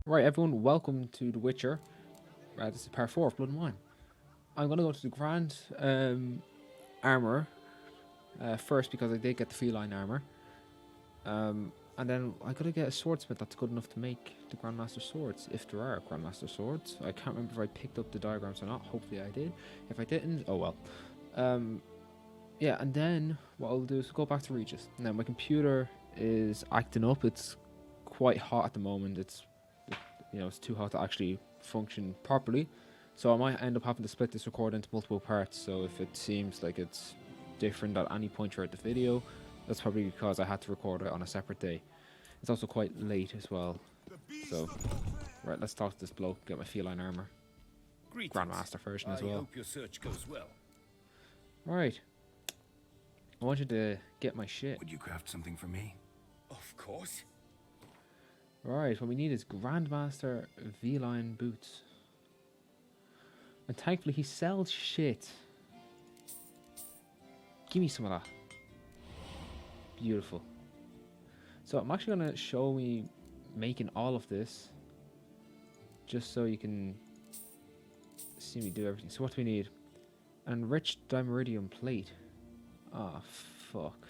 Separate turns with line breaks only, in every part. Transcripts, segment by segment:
Right, everyone, welcome to The Witcher. This is part 4 of Blood and Wine. I'm going to go to the Grand Armour first because I did get the Feline Armour. And then I got to get a swordsmith that's good enough to make the Grandmaster swords, if there are Grandmaster swords. I can't remember if I picked up the diagrams or not. Hopefully I did. If I didn't, oh well. Yeah, and then what I'll do is go back to Regis. Now, my computer is acting up. It's quite hot at the moment. It's too hot to actually function properly. So I might end up having to split this record into multiple parts. So if it seems like it's different at any point throughout the video, that's probably because I had to record it on a separate day. It's also quite late as well. So, right, let's talk to this bloke, get my feline armor. Grandmaster version as well.
I hope your search goes well.
Right. I want you to get my shit.
Would you craft something for me? Of course.
Right, what we need is Grandmaster V-line boots. And thankfully he sells shit. Give me some of that. Beautiful. So I'm actually going to show me making all of this. Just so you can see me do everything. So what do we need? An enriched dimeridium plate. Ah, fuck.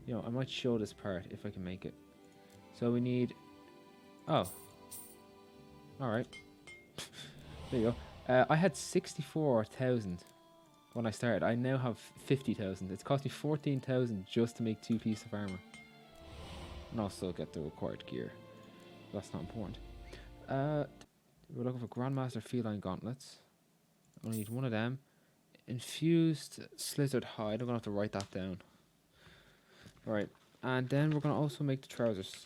I might show this part if I can make it. So we need... Oh. Alright. There you go. I had 64,000 when I started. I now have 50,000. It's cost me 14,000 just to make 2 pieces of armor. And I'll still get the required gear. That's not important. We're looking for Grandmaster Feline gauntlets. I only need one of them. Infused slithered hide. I'm going to have to write that down. Alright. And then we're going to also make the trousers.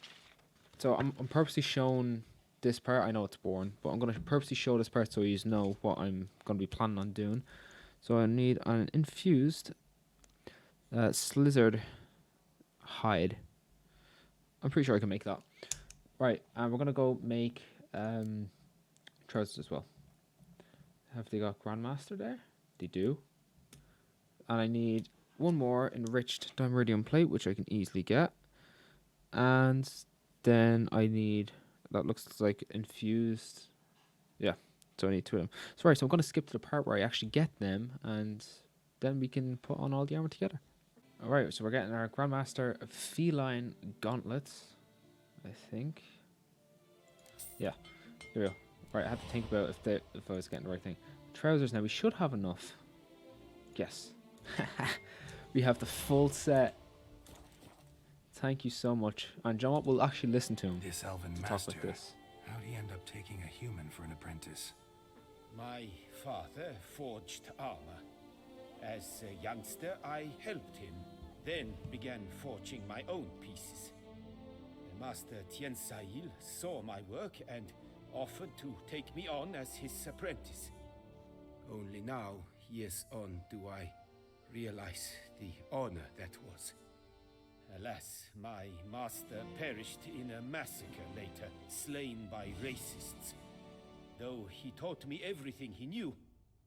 So I'm purposely showing this part. I know it's boring, but I'm going to purposely show this part so you know what I'm going to be planning on doing. So I need an infused slithered hide. I'm pretty sure I can make that. Right, and we're going to go make trousers as well. Have they got Grandmaster there? They do. And I need one more enriched dimeridium plate, which I can easily get. And then I need, that looks like infused. Yeah, so I need 2 of them. So right, so I'm going to skip to the part where I actually get them, and then we can put on all the armor together. Alright, so we're getting our Grandmaster Feline gauntlets, I think. Yeah, here we go. Right, I had to think about if I was getting the right thing. Trousers now, we should have enough. Yes. We have the full set. Thank you so much. And John, we'll actually listen to him.
This elven master. Like this. How'd he end up taking a human for an apprentice?
My father forged armor. As a youngster, I helped him, then began forging my own pieces. Master Tiensail saw my work and offered to take me on as his apprentice. Only now, years on, do I realize the honor that was. Alas, my master perished in a massacre later, slain by racists. Though he taught me everything he knew,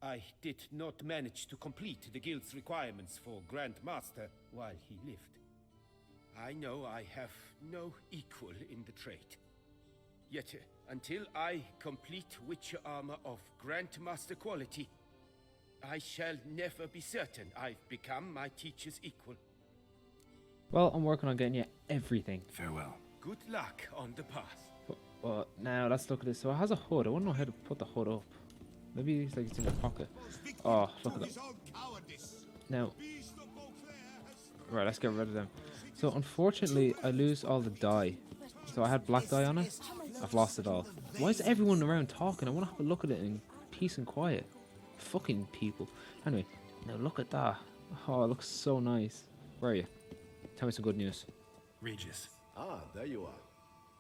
I did not manage to complete the guild's requirements for Grandmaster while he lived. I know I have no equal in the trade. Yet, until I complete Witcher armor of Grandmaster quality, I shall never be certain I've become my teacher's equal.
Well, I'm working on getting you everything.
Farewell.
Good luck on the path.
But now let's look at this. So it has a hood. I wouldn't know how to put the hood up. Maybe it's like it's in your pocket. Oh, look at that. Now, right, let's get rid of them. So unfortunately, I lose all the dye. So I had black dye on it. I've lost it all. Why is everyone around talking? I want to have a look at it in peace and quiet. Fucking people. Anyway, now look at that. Oh, it looks so nice. Where are you? Tell me some good news.
Regis.
Ah, there you are.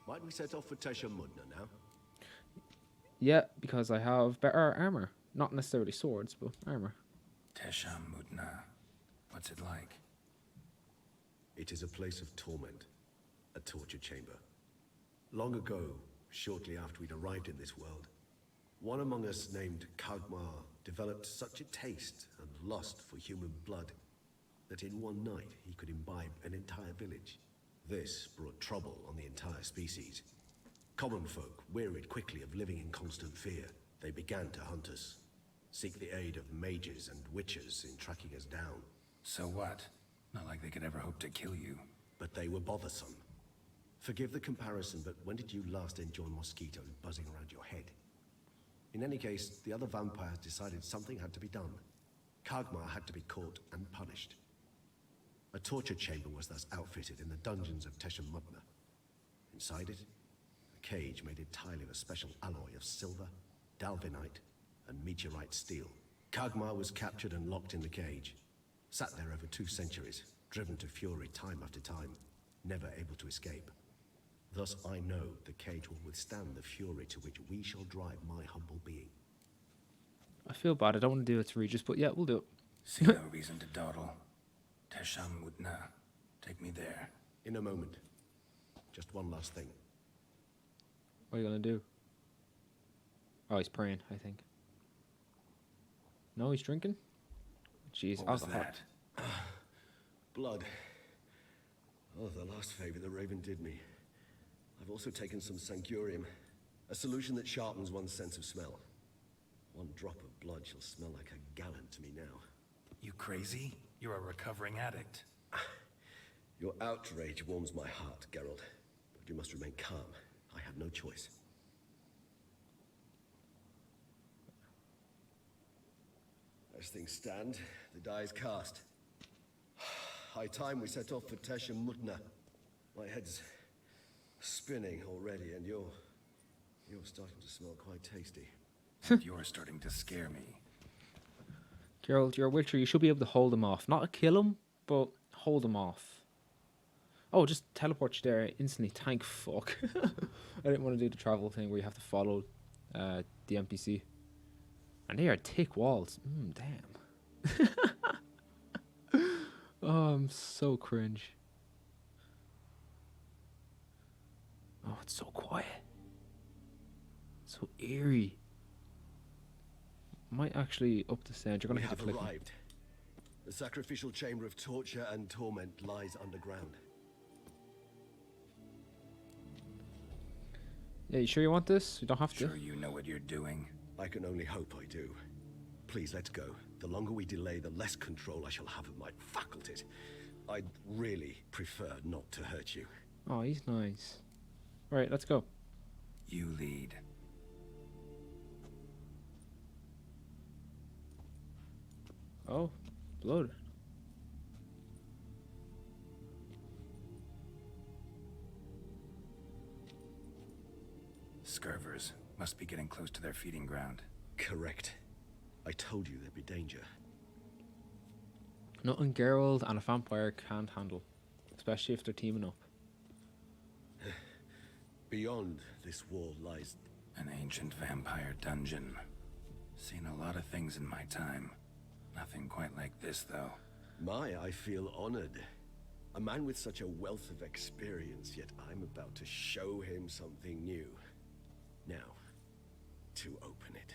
Might we set off for Tesha Mudna now?
Yeah, because I have better armor. Not necessarily swords, but armor.
Tesha Mudna. What's it like?
It is a place of torment. A torture chamber. Long ago, shortly after we'd arrived in this world, one among us named Kagmar developed such a taste and lust for human blood that in one night he could imbibe an entire village. This brought trouble on the entire species. Common folk wearied quickly of living in constant fear. They began to hunt us, seek the aid of mages and witches in tracking us down.
So what? Not like they could ever hope to kill you.
But they were bothersome. Forgive the comparison, but when did you last enjoy mosquitoes buzzing around your head? In any case, the other vampires decided something had to be done. Kagmar had to be caught and punished. A torture chamber was thus outfitted in the dungeons of Teşekkür. Inside it, a cage made entirely of a special alloy of silver, dalvinite, and meteorite steel. Kagmar was captured and locked in the cage. Sat there over 2 centuries, driven to fury time after time, never able to escape. Thus I know the cage will withstand the fury to which we shall drive my humble being.
I feel bad. I don't want to do it to Regis, but yeah, we'll do it.
See no reason to dawdle. Teşekkür. Take me there.
In a moment. Just one last thing.
What are you going to do? Oh, he's praying, I think. No, he's drinking? Jeez,
What was
alcohol.
that?
Blood. Oh, the last favor the Raven did me. I've also taken some sancurium, a solution that sharpens one's sense of smell. 1 drop of blood shall smell like a gallon to me now.
You crazy? You're a recovering addict.
Your outrage warms my heart, Geralt. But you must remain calm. I have no choice. As things stand, the die is cast. High time we set off for Teşekkür. My head's spinning already, and you're starting to smell quite tasty.
You're starting to scare me.
Geralt, you're a witcher. You should be able to hold him off. Not kill him, but hold him off. Oh, just teleport you there instantly. Thank fuck. I didn't want to do the travel thing where you have to follow the NPC. And they are thick walls. Damn. Oh, I'm so cringe. Oh, it's so quiet. So eerie. Might actually up the sound. You're gonna
We
have to
have
click.
arrived. The sacrificial chamber of torture and torment lies underground.
Yeah, you sure you want this? You don't have to.
Sure you know what you're doing?
I can only hope I do. Please, let's go. The longer we delay, the less control I shall have of my faculties. I'd really prefer not to hurt you.
Oh, he's nice. Right, let's go.
You lead.
Oh, blood.
Scurvers must be getting close to their feeding ground.
Correct. I told you there'd be danger.
Nothing Geralt and a vampire can't handle. Especially if they're teaming up.
Beyond this wall lies...
An ancient vampire dungeon. Seen a lot of things in my time. Nothing quite like this, though.
I feel honored. A man with such a wealth of experience, yet I'm about to show him something new. Now, to open it.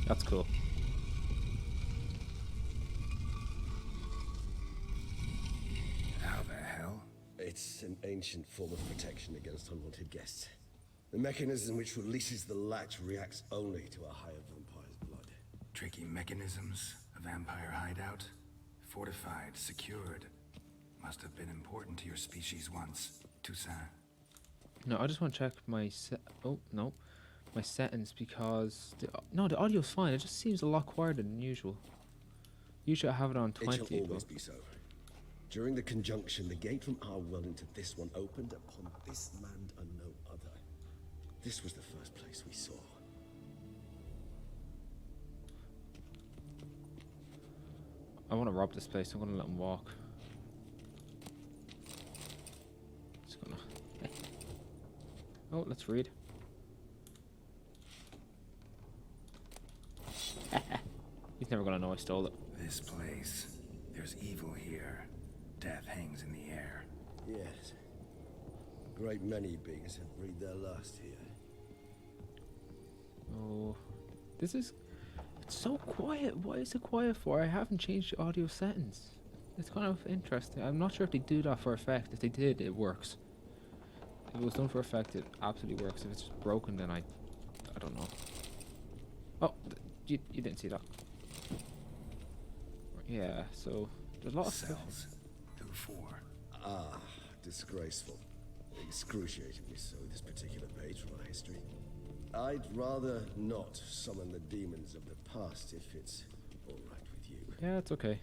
That's cool.
How the hell?
It's an ancient form of protection against unwanted guests. The mechanism which releases the latch reacts only to a higher vampire's blood.
Tricky mechanisms, a vampire hideout. Fortified, secured. Must have been important to your species once, Toussaint.
No, I just want to check my my settings because the audio's fine. It just seems a lot quieter than usual. Usually I have it on
It
20.
shall
but
always be so. During the conjunction, the gate from our world into this one opened upon this land and no other. This was the first place we saw.
I want to rob this place. I'm gonna let him walk. Just gonna. Oh, let's read. He's never gonna know I stole it.
This place. There's evil here. Death hangs in the air.
Yes. A great many beings have breathed their last here.
Oh, this is. It's so quiet. Why is it quiet for? I haven't changed the audio settings. It's kind of interesting. I'm not sure if they do that for effect. If they did, it works. If it was done for effect, it absolutely works. If it's just broken, then I don't know. Oh, you didn't see that. Yeah, so there's a lot of stuff.
Cells. Through 4.
Ah, disgraceful. Excruciatingly so, this particular page from our history. I'd rather not summon the demons of the past if it's all right with you.
Yeah, it's okay.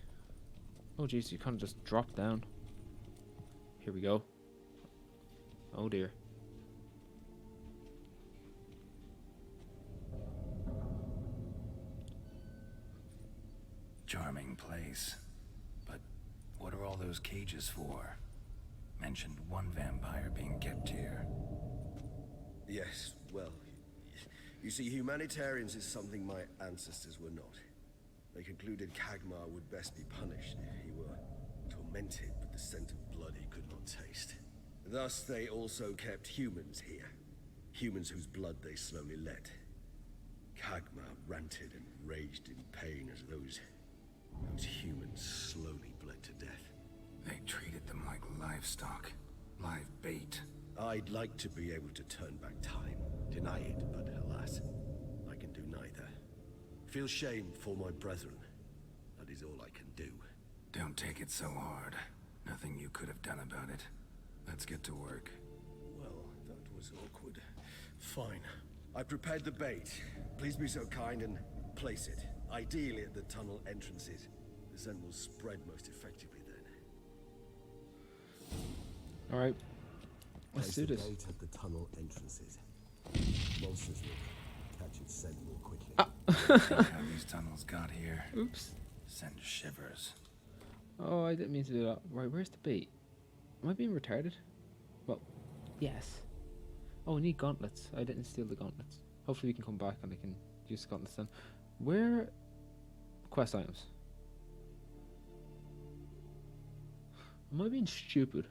Oh jeez, you kind of just dropped down. Here we go. Oh dear.
Charming place. But what are all those cages for? Mentioned one vampire being kept here.
Yes, well, you see, humanitarians is something my ancestors were not. They concluded Kagmar would best be punished if he were tormented with the scent of blood he could not taste. Thus, they also kept humans here. Humans whose blood they slowly let. Kagmar ranted and raged in pain as those humans slowly bled to death.
They treated them like livestock. Live bait.
I'd like to be able to turn back time. Deny it, but alas, I can do neither. Feel shame for my brethren. That is all I can do.
Don't take it so hard. Nothing you could have done about it. Let's get to work.
Well, that was awkward. Fine. I prepared the bait. Please be so kind and place it. Ideally at the tunnel entrances. The scent will spread most effectively then.
Alright. Let's
Place
do
the
this.
bait at the tunnel entrances. Monsters will catch its scent more quickly.
How these tunnels got here.
Oops.
Send shivers.
Oh, I didn't mean to do that. Right, where's the bait? Am I being retarded? Well, yes. Oh, we need gauntlets. I didn't steal the gauntlets. Hopefully we can come back and I can use the gauntlets then. Where... Quest items. Am I being stupid?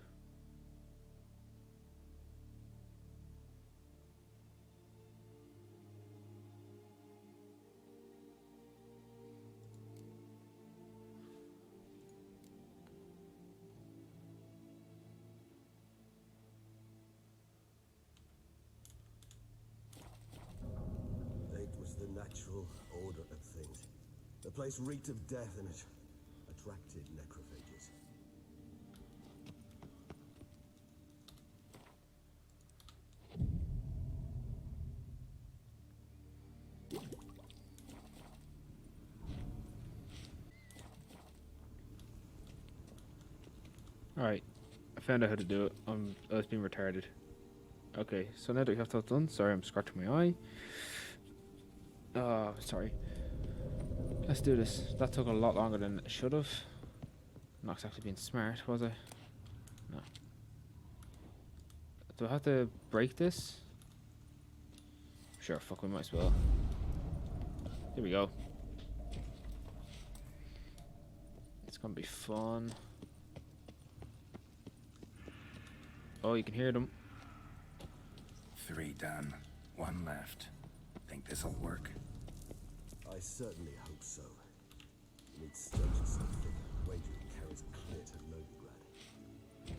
It was the natural order of things. The place reeked of death and it attracted necrophages.
Alright. I found out how to do it. I was being retarded. Okay, so now that we have that done, sorry, I'm scratching my eye. Sorry. Let's do this. That took a lot longer than it should have. Not exactly being smart, was I? No. Do I have to break this? Sure, fuck, we might as well. Here we go. It's gonna be fun. Oh, you can hear them.
3 done. 1 left. Think this'll work?
I certainly hope so. You need stretch something. Wagering carries clear to Novigrad.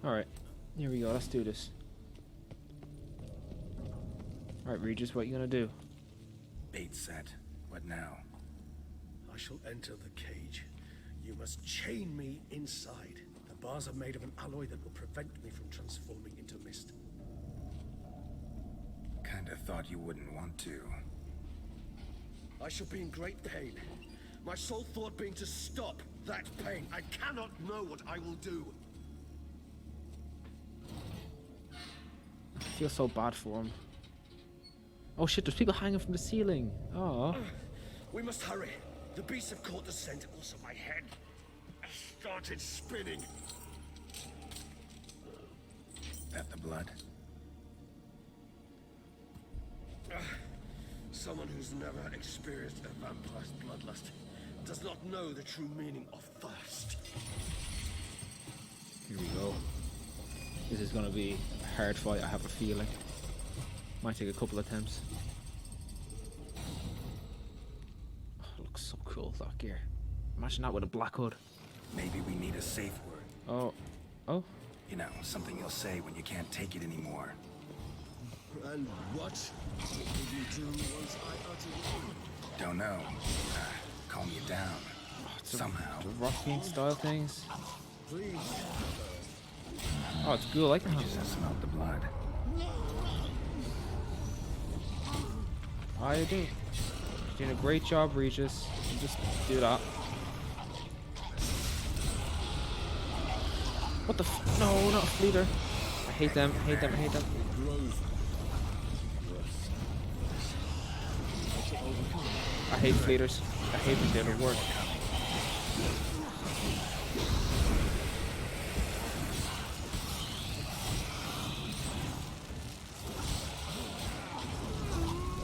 Alright, here we go, let's do this. Alright, Regis, what are you gonna do?
Bait set. What now?
I shall enter the cage. You must chain me inside. The bars are made of an alloy that will prevent me from transforming into mist.
Kinda thought you wouldn't want to.
I shall be in great pain. My sole thought being to stop that pain. I cannot know what I will do.
I feel so bad for him. Oh shit, there's people hanging from the ceiling. Oh.
We must hurry. The beasts have caught the scent. Also my head started spinning.
That the blood?
Someone who's never experienced a vampire's bloodlust does not know the true meaning of thirst.
Here we go. This is gonna be a hard fight, I have a feeling. Might take a couple attempts. Oh, it looks so cool, that gear. Imagine that with a black hood.
Maybe we need a safe word.
Oh. Oh.
You know, something you'll say when you can't take it anymore.
And what would you do once I utter the word?
Don't know. Calm you down. Somehow.
The rocking style things.
Please.
Oh, it's cool. I like the
Just smelled the blood.
How you doing? You're doing a great job, Regis. You just do that. What the f— no, not a fleeter. I hate them, I hate them, I hate them. I hate fleeters. I hate them, they're the worst.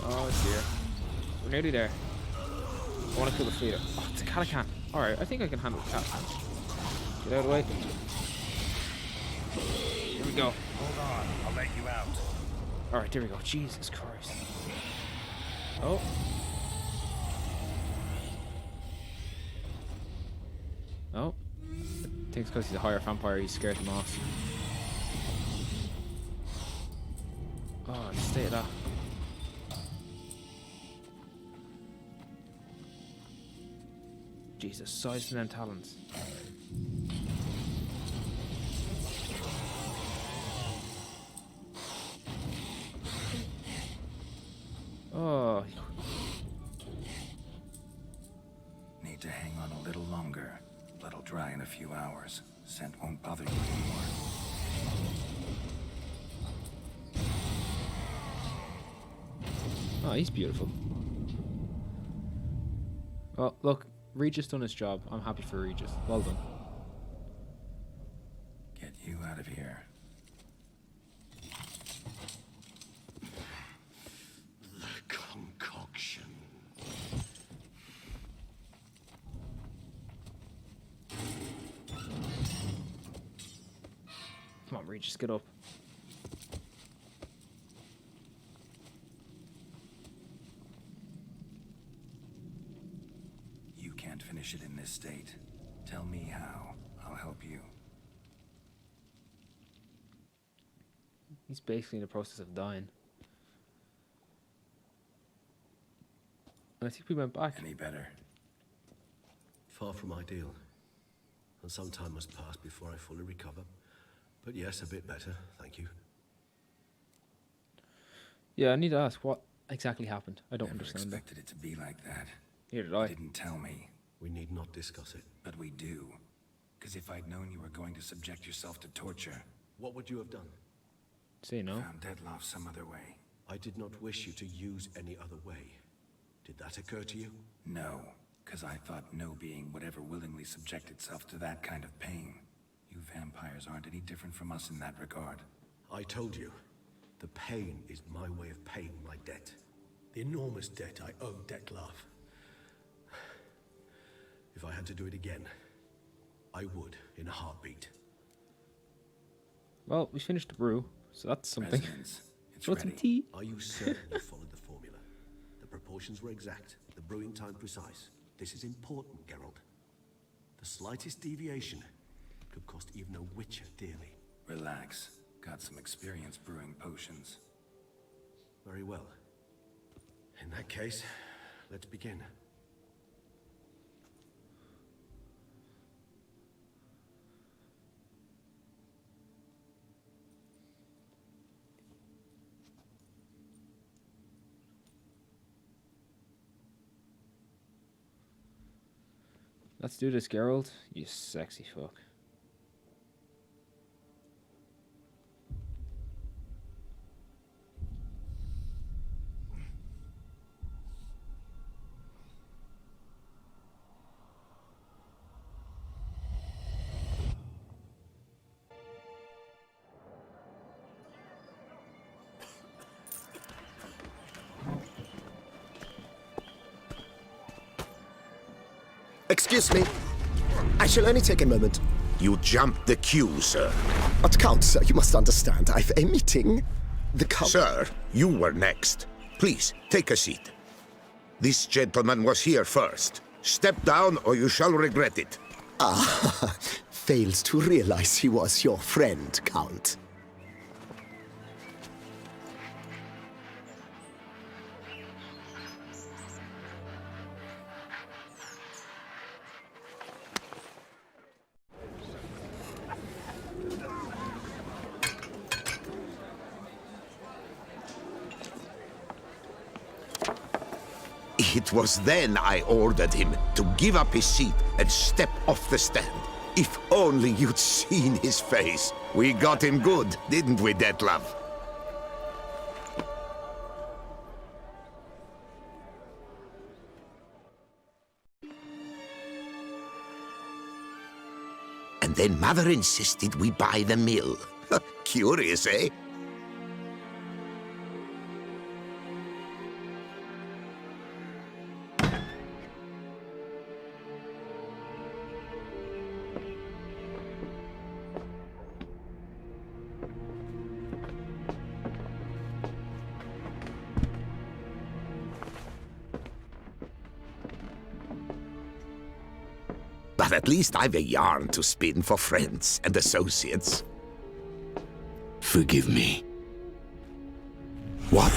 Oh dear. We're nearly there. I want to kill the fleeter. Oh, it's a Calican. Alright, I think I can handle the Calican. Get out of the way. Here we go.
Hold on, I'll let you out.
Alright, there we go. Jesus Christ. Oh. Oh. I think it's because he's a higher vampire, he's scared him off. Oh, just stay at that. Jesus, size and then talons. Oh.
Need to hang on a little longer. Blood'll dry in a few hours. Scent won't bother you anymore.
Oh, he's beautiful. Well, look, Regis done his job. I'm happy for Regis. Well done.
Get you out of here.
The concoction.
Come on, Regis, get up.
You can't finish it in this state. Tell me how. I'll help you.
He's basically in the process of dying. I think we went back.
Any better?
Far from ideal. And some time must pass before I fully recover. But yes, a bit better, thank you.
Yeah, I need to ask what exactly happened. I don't
Never
understand that.
expected it to be like that.
Neither did
You
I.
didn't tell me.
We need not discuss it.
But we do. Because if I'd known you were going to subject yourself to torture,
What would you have done?
Say no.
found Deadloff some other way.
I did not wish you to use any other way. Did that occur to you?
No, because I thought no being would ever willingly subject itself to that kind of pain. You vampires aren't any different from us in that regard.
I told you, the pain is my way of paying my debt. The enormous debt I owe Dettlaff. If I had to do it again, I would in a heartbeat.
Well, we finished the brew, so that's something.
Residents, it's
Want some
ready.
tea?
Are you certain you followed the formula? The proportions were exact, the brewing time precise. This is important, Geralt. The slightest deviation could cost even a witcher dearly.
Relax. Got some experience brewing potions.
Very well. In that case, let's begin.
Let's do this, Geralt. You sexy fuck.
Excuse me. I shall only take a moment.
You jumped the queue, sir.
But Count, sir, you must understand. I've a meeting. The Count...
Sir, you were next. Please, take a seat. This gentleman was here first. Step down or you shall regret it.
Fails to realize he was your friend, Count.
It was then I ordered him to give up his seat and step off the stand. If only you'd seen his face. We got him good, didn't we, Detlef? And then Mother insisted we buy the mill. Curious, eh? But at least I've a yarn to spin for friends and associates.
Forgive me.
What?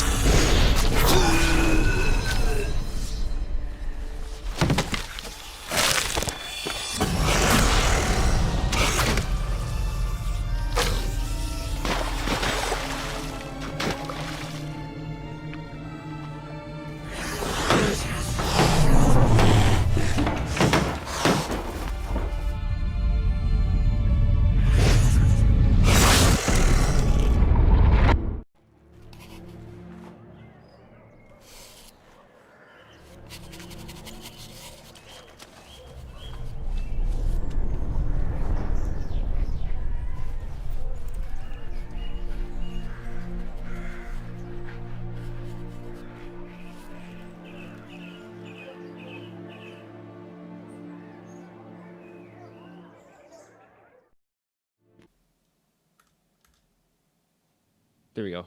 There we go.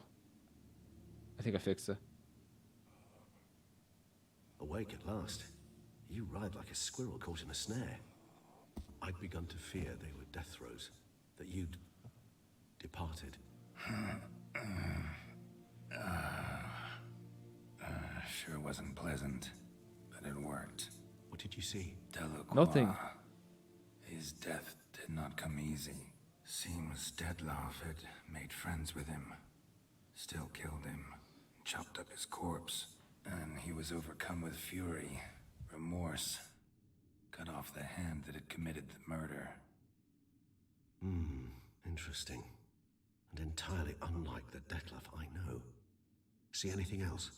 I think I fixed it.
Awake at last. You ride like a squirrel caught in a snare. I'd begun to fear they were death throes, that you'd departed.
Sure wasn't pleasant, but it worked.
What did you see?
Delacroix.
Nothing.
His death did not come easy. Seems Detlef had made friends with him. Still killed him, chopped up his corpse. And he was overcome with fury, remorse. Cut off the hand that had committed the murder.
Interesting. And entirely unlike the Detlef I know. See anything else?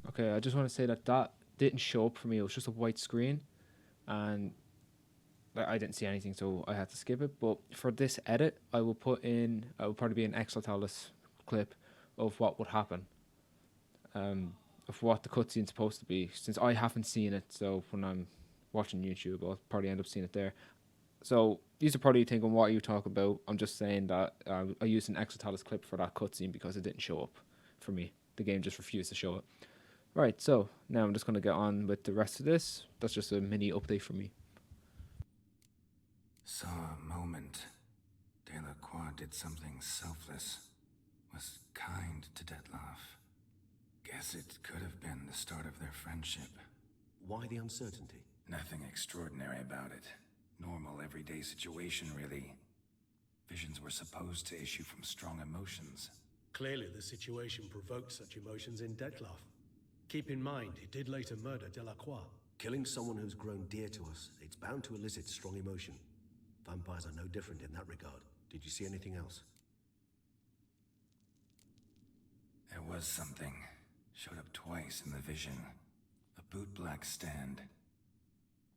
Okay, I just want to say that that didn't show up for me. It was just a white screen, and I didn't see anything, so I had to skip it. But for this edit, I will probably be an Exaltalis clip of what would happen, of what the cutscene's supposed to be, since I haven't seen it. So when I'm watching YouTube, I'll probably end up seeing it there. So these are probably thinking, what are you talking about? I'm just saying that I used an Exaltalis clip for that cutscene because it didn't show up for me. The game just refused to show it. Right, so now I'm just going to get on with the rest of this. That's just a mini update for me.
Saw a moment. Delacroix did something selfless. Was kind to Detlef. Guess it could have been the start of their friendship.
Why the uncertainty?
Nothing extraordinary about it. Normal, everyday situation, really. Visions were supposed to issue from strong emotions.
Clearly the situation provoked such emotions in Detlef. Keep in mind, he did later murder Delacroix.
Killing someone who's grown dear to us, it's bound to elicit strong emotion. Vampires are no different in that regard. Did you see anything else?
There was something. Showed up twice in the vision. A bootblack stand.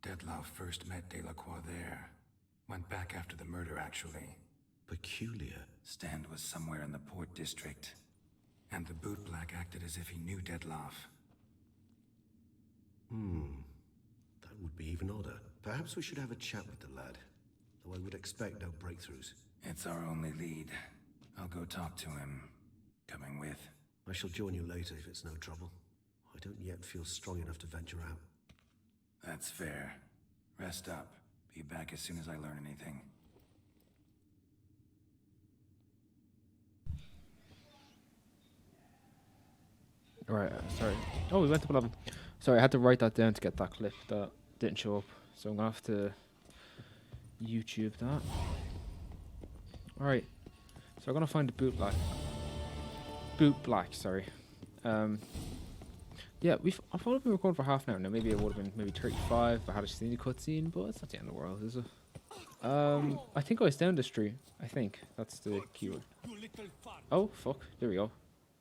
Detlef first met Delacroix there. Went back after the murder, actually.
Peculiar.
Stand was somewhere in the port district. And the bootblack acted as if he knew Detlef.
That would be even odder. Perhaps we should have a chat with the lad. Though I would expect no breakthroughs.
It's our only lead. I'll go talk to him. Coming with.
I shall join you later if it's no trouble. I don't yet feel strong enough to venture out.
That's fair. Rest up. Be back as soon as I learn anything.
Alright, sorry. Oh, we went to 11. Sorry, I had to write that down to get that clip that didn't show up. So I'm gonna have to YouTube that. Alright. So I'm gonna find the boot black, sorry. Yeah, I've probably been recording for half an hour now. Maybe it would have been maybe 35 if I had seen the cutscene, but it's not the end of the world, is it? I think I was down this tree. I think that's the keyword. Oh fuck! There we go.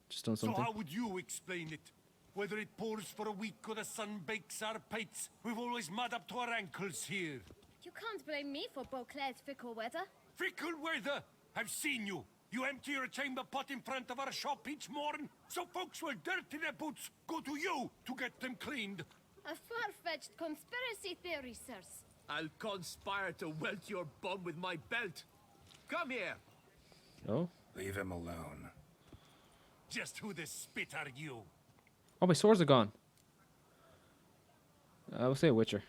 Just done something.
So how would you explain it? Whether it pours for a week or the sun bakes our pates, we've always mud up to our ankles here.
You can't blame me for Beauclair's fickle weather.
Fickle weather! I've seen you. You empty your chamber pot in front of our shop each morn, so folks will dirty their boots, go to you to get them cleaned.
A far-fetched conspiracy theory, sirs.
I'll conspire to welt your bum with my belt. Come here.
Oh.
Leave him alone.
Just who the spit are you?
Oh, my swords are gone. We'll say a witcher.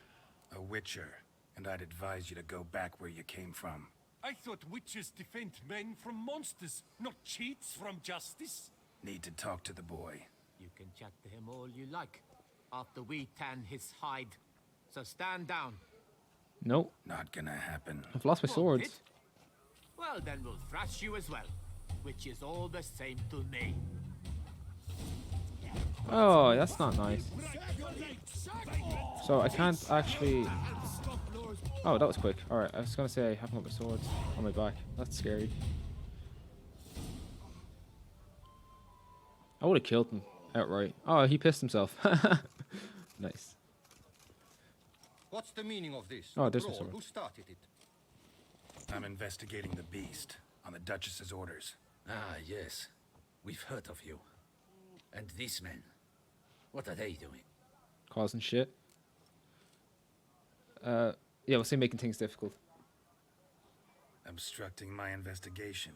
A witcher, and I'd advise you to go back where you came from.
I thought witches defend men from monsters, not cheats from justice.
Need to talk to the boy.
You can chat to him all you like, after we tan his hide. So stand down.
Nope.
Not gonna happen.
I've lost my swords.
Hit? Well, then we'll thrash you as well, which is all the same to me.
Oh, that's not nice. So I can't actually... Oh, that was quick. Alright, I was gonna say I haven't got my swords on my back. That's scary. I would have killed him outright. Oh, he pissed himself. Nice.
What's the meaning of this?
Oh, there's my sword.
Who started it?
I'm investigating the beast on the Duchess's orders.
Ah, yes. We've heard of you. And these men, what are they doing?
Causing shit. Yeah, we'll say making things difficult.
Obstructing my investigation.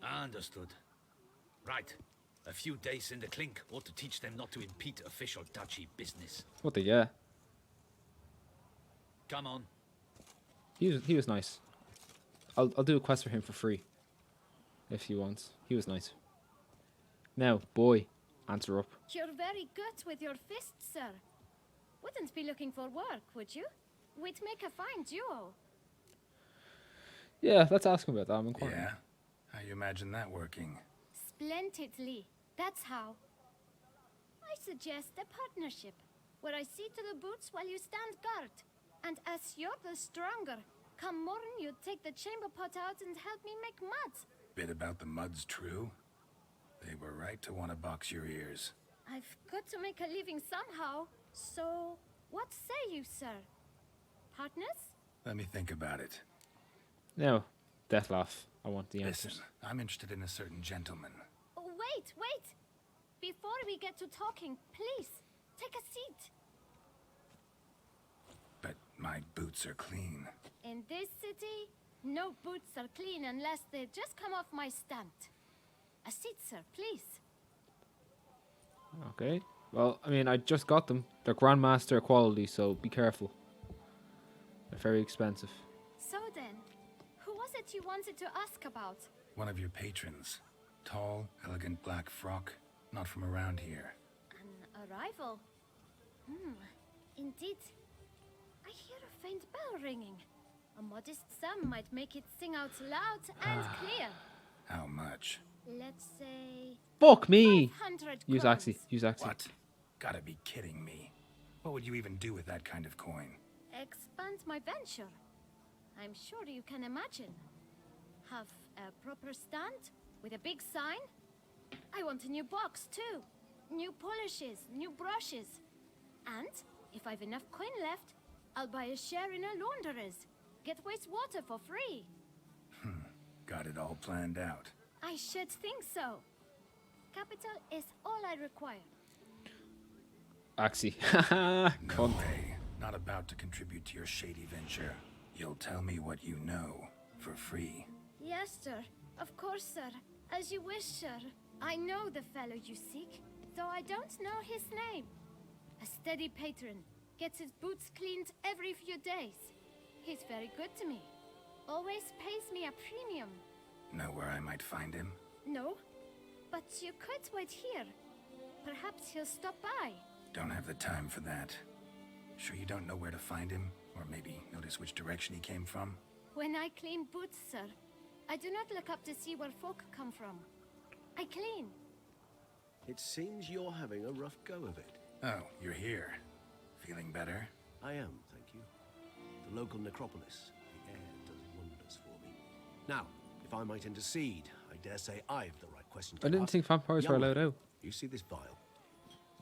Understood. Right. A few days in the clink ought to teach them not to impede official duchy business.
What the yeah?
Come on.
He was nice. I'll do a quest for him for free. If he wants. He was nice. Now, boy, answer up.
You're very good with your fists, sir. Wouldn't be looking for work, would you? We'd make a fine duo.
Yeah, let's ask him about that. I'm inquiring.
Yeah? How you imagine that working?
Splendidly. That's how. I suggest a partnership, where I see to the boots while you stand guard. And as you're the stronger, come morn you take the chamber pot out and help me make mud.
Bit about the mud's true? They were right to want to box your ears.
I've got to make a living somehow. So, what say you, sir? Partners?
Let me think about it.
Now, death laugh. I want the answers.
Listen, I'm interested in a certain gentleman.
Oh, wait! Before we get to talking, please, take a seat.
But my boots are clean.
In this city, no boots are clean unless they just come off my stand. A seat, sir, please.
Okay. Well, I mean, I just got them. They're Grandmaster quality, so be careful. They're very expensive.
So then, who was it you wanted to ask about?
One of your patrons. Tall, elegant black frock. Not from around here.
An arrival? Indeed. I hear a faint bell ringing. A modest sum might make it sing out loud and clear.
How much?
Let's say...
Fuck me!
500
Use
crowns.
Axie. Use Axie.
What? Gotta be kidding me. What would you even do with that kind of coin?
Expand my venture. I'm sure you can imagine. Have a proper stand with a big sign. I want a new box too. New polishes, new brushes. And if I've enough coin left, I'll buy a share in a launderer's. Get wastewater for free.
Got it all planned out.
I should think so. Capital is all I require.
Axie.
No way. Not about to contribute to your shady venture. You'll tell me what you know, for free.
Yes, sir. Of course, sir. As you wish, sir. I know the fellow you seek, though I don't know his name. A steady patron, Gets his boots cleaned every few days. He's very good to me. Always pays me a premium.
Know where I might find him?
No, but you could wait here. Perhaps he'll stop by.
Don't have the time for that. Sure you don't know where to find him? Or maybe notice which direction he came from?
When I clean boots, sir, I do not look up to see where folk come from. I clean.
It seems you're having a rough go of it.
Oh, you're here. Feeling better?
I am, thank you. The local necropolis. The air does wonders for me. Now, if I might intercede, I dare say I've the right question to
I didn't
ask.
think vampires were
Young
allowed
man,
out.
You see this vial?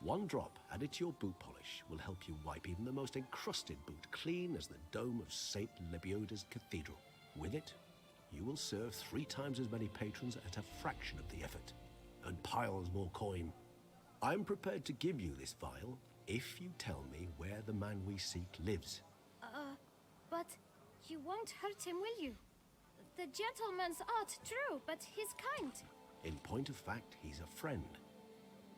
One drop added to your boot polish will help you wipe even the most encrusted boot clean as the dome of St. Lebioda's cathedral. With it, you will serve 3 times as many patrons at a fraction of the effort, and piles more coin. I'm prepared to give you this vial if you tell me where the man we seek lives.
But you won't hurt him, will you? The gentleman's odd, true, but he's kind.
In point of fact, he's a friend.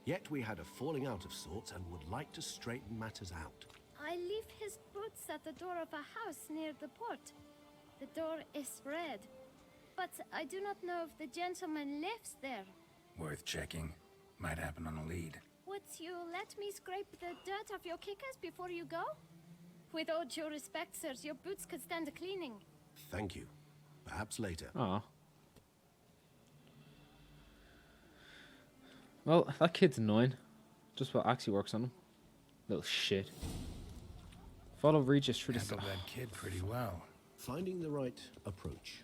Yet we had a falling out of sorts and would like to straighten matters out.
I leave his boots at the door of a house near the port. The door is red, but I do not know if the gentleman lives there.
Worth checking. Might happen on a lead.
Would you let me scrape the dirt off your kickers before you go? With all due respect, sirs, your boots could stand a cleaning.
Thank you. Perhaps later.
Aw. Well, that kid's annoying. Just what actually works on him. Little shit. Follow Regis through the
Handled that kid pretty well.
Finding the right approach.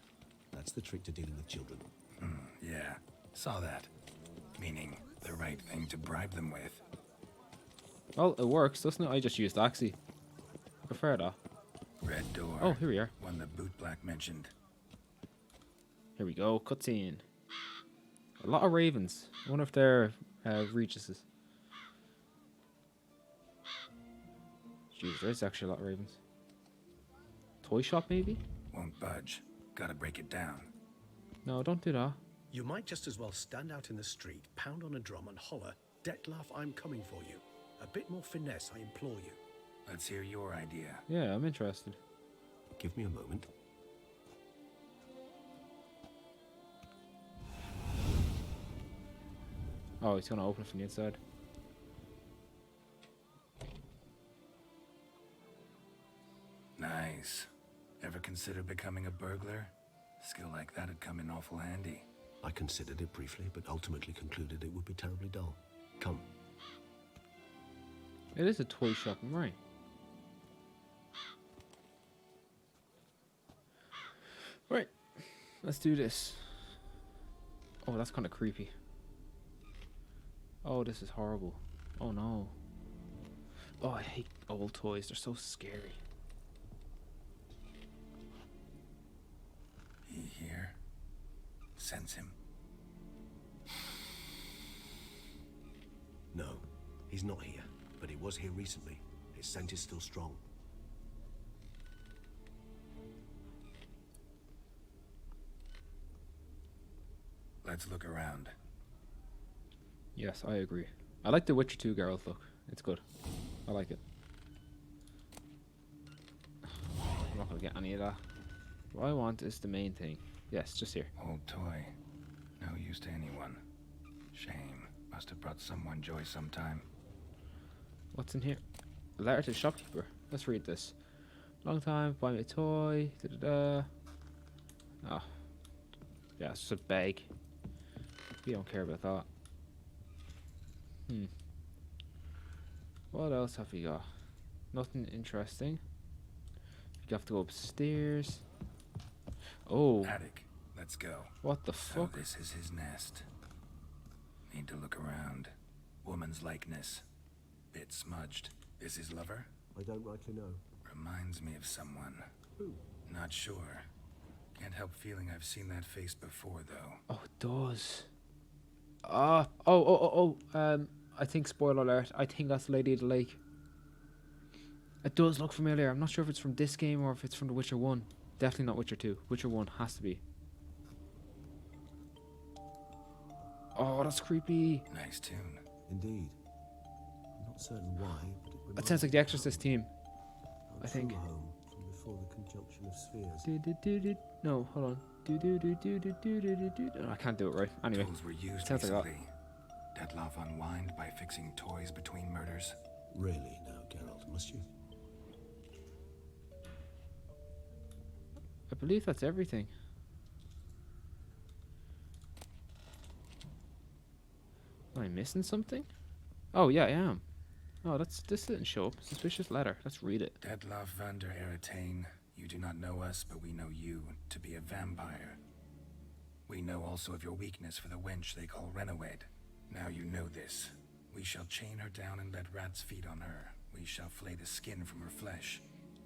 That's the trick to dealing with children.
Yeah, saw that. Meaning, the right thing to bribe them with.
Well, it works, doesn't it? I just used Axie. Prefer that.
Red door.
Oh, here we are.
One the boot black mentioned.
Here we go, cutscene. A lot of ravens. I wonder if they're Regis's. Jeez, there is actually a lot of ravens. Toy shop, maybe?
Won't budge. Gotta break it down.
No, don't do that.
You might just as well stand out in the street, pound on a drum and holler, "Dettlaff, I'm coming for you." A bit more finesse, I implore you.
Let's hear your idea.
Yeah, I'm interested.
Give me a moment.
Oh, he's gonna open it from the inside.
Nice. Ever consider becoming a burglar? Skill like that'd come in awful handy.
I considered it briefly, but ultimately concluded it would be terribly dull. Come.
It is a toy shop, I'm right. Right, let's do this. Oh, that's kind of creepy. Oh, this is horrible. Oh no. Oh, I hate old toys. They're so scary.
He here? Sense him.
No, he's not here, but he was here recently. His scent is still strong.
Let's look around.
Yes, I agree. I like the Witcher 2 Geralt look. It's good. I like it. I'm not gonna get any of that. What I want is the main thing. Yes, just here.
Old toy. No use to anyone. Shame. Must have brought someone joy sometime.
What's in here? A letter to the shopkeeper. Let's read this. Long time, buy me a toy. Da-da-da. Oh. Yeah, it's just a bag. We don't care about that. What else have we got? Nothing interesting. You have to go upstairs. Oh.
Attic. Let's go.
What the fuck?
So this is his nest. Need to look around. Woman's likeness. Bit smudged. Is his lover?
I don't rightly know.
Reminds me of someone.
Who?
Not sure. Can't help feeling I've seen that face before, though.
Oh, it does. I think, spoiler alert, I think that's the Lady of the Lake. It does look familiar. I'm not sure if it's from this game or if it's from The Witcher 1. Definitely not Witcher 2. Witcher 1 has to be. Oh, that's creepy.
Nice tune.
Indeed. I'm not certain why, but it
That sounds like the Exorcist team. I think.
Home from before the conjunction of spheres.
No, hold on. No, I can't do it right. Anyway,
Tools were used
sounds like that.
recently. Detloff unwind by fixing toys between murders.
Really now, Geralt, must you?
I believe that's everything. Am I missing something? Oh yeah, I am. Oh, this didn't show up. Suspicious letter. Let's read it.
Detloff van der Eretain, you do not know us, but we know you to be a vampire. We know also of your weakness for the wench they call Renawed. Now you know this. We shall chain her down and let rats feed on her. We shall flay the skin from her flesh.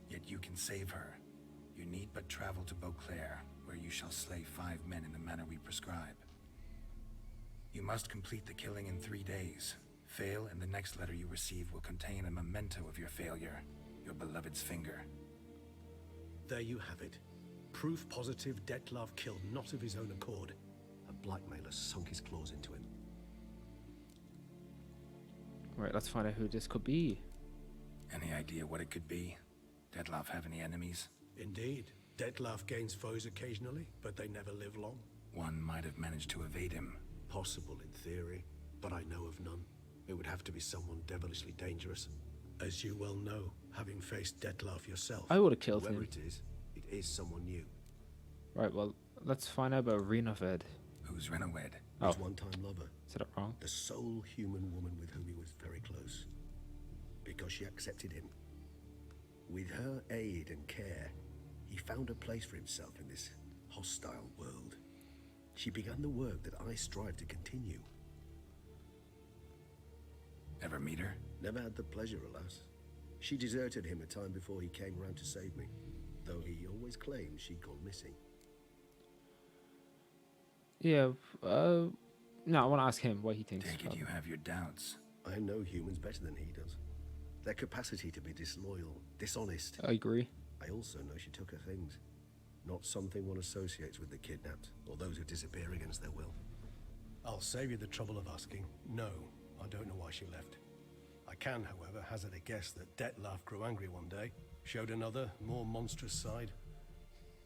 Yet you can save her. You need but travel to Beauclair, where you shall slay 5 men in the manner we prescribe. You must complete the killing in 3 days. Fail, and the next letter you receive will contain a memento of your failure. Your beloved's finger.
There you have it. Proof positive Detlaff killed not of his own accord.
A blackmailer sunk his claws into him.
Right, let's find out who this could be.
Any idea what it could be? Detloff have any enemies?
Indeed. Detlaff gains foes occasionally, but they never live long.
One might have managed to evade him.
Possible in theory, but I know of none. It would have to be someone devilishly dangerous.
As you well know, having faced Detlaff yourself.
I would have killed
Whoever
him.
it is someone new.
Right, well, let's find out about Renawed.
Who's Renawed?
His one-time lover.
Said it wrong.
The sole human woman with whom he was very close. Because she accepted him. With her aid and care, he found a place for himself in this hostile world. She began the work that I strive to continue.
Ever meet her?
Never had the pleasure, alas. She deserted him a time before he came round to save me, though he always claimed she'd gone missing.
Yeah, no, I want to ask him what he thinks.
Take it you have your doubts.
I know humans better than he does. Their capacity to be disloyal, dishonest.
I agree.
I also know she took her things. Not something one associates with the kidnapped, or those who disappear against their will.
I'll save you the trouble of asking. No, I don't know why she left. I can, however, hazard a guess that Detlaff grew angry one day, showed another, more monstrous side.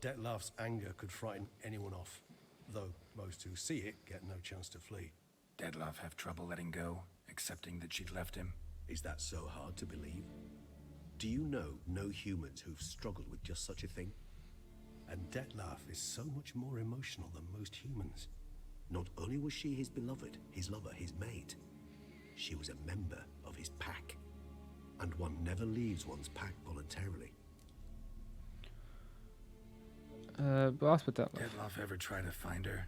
Detlaff's anger could frighten anyone off, though most who see it get no chance to flee.
Detlaff have trouble letting go, accepting that she'd left him?
Is that so hard to believe? Do you know no humans who've struggled with just such a thing?
And Detlaff is so much more emotional than most humans.
Not only was she his beloved, his lover, his mate, she was a member of his pack. And one never leaves one's pack voluntarily.
Boss with that.
Detlaff ever try to find her?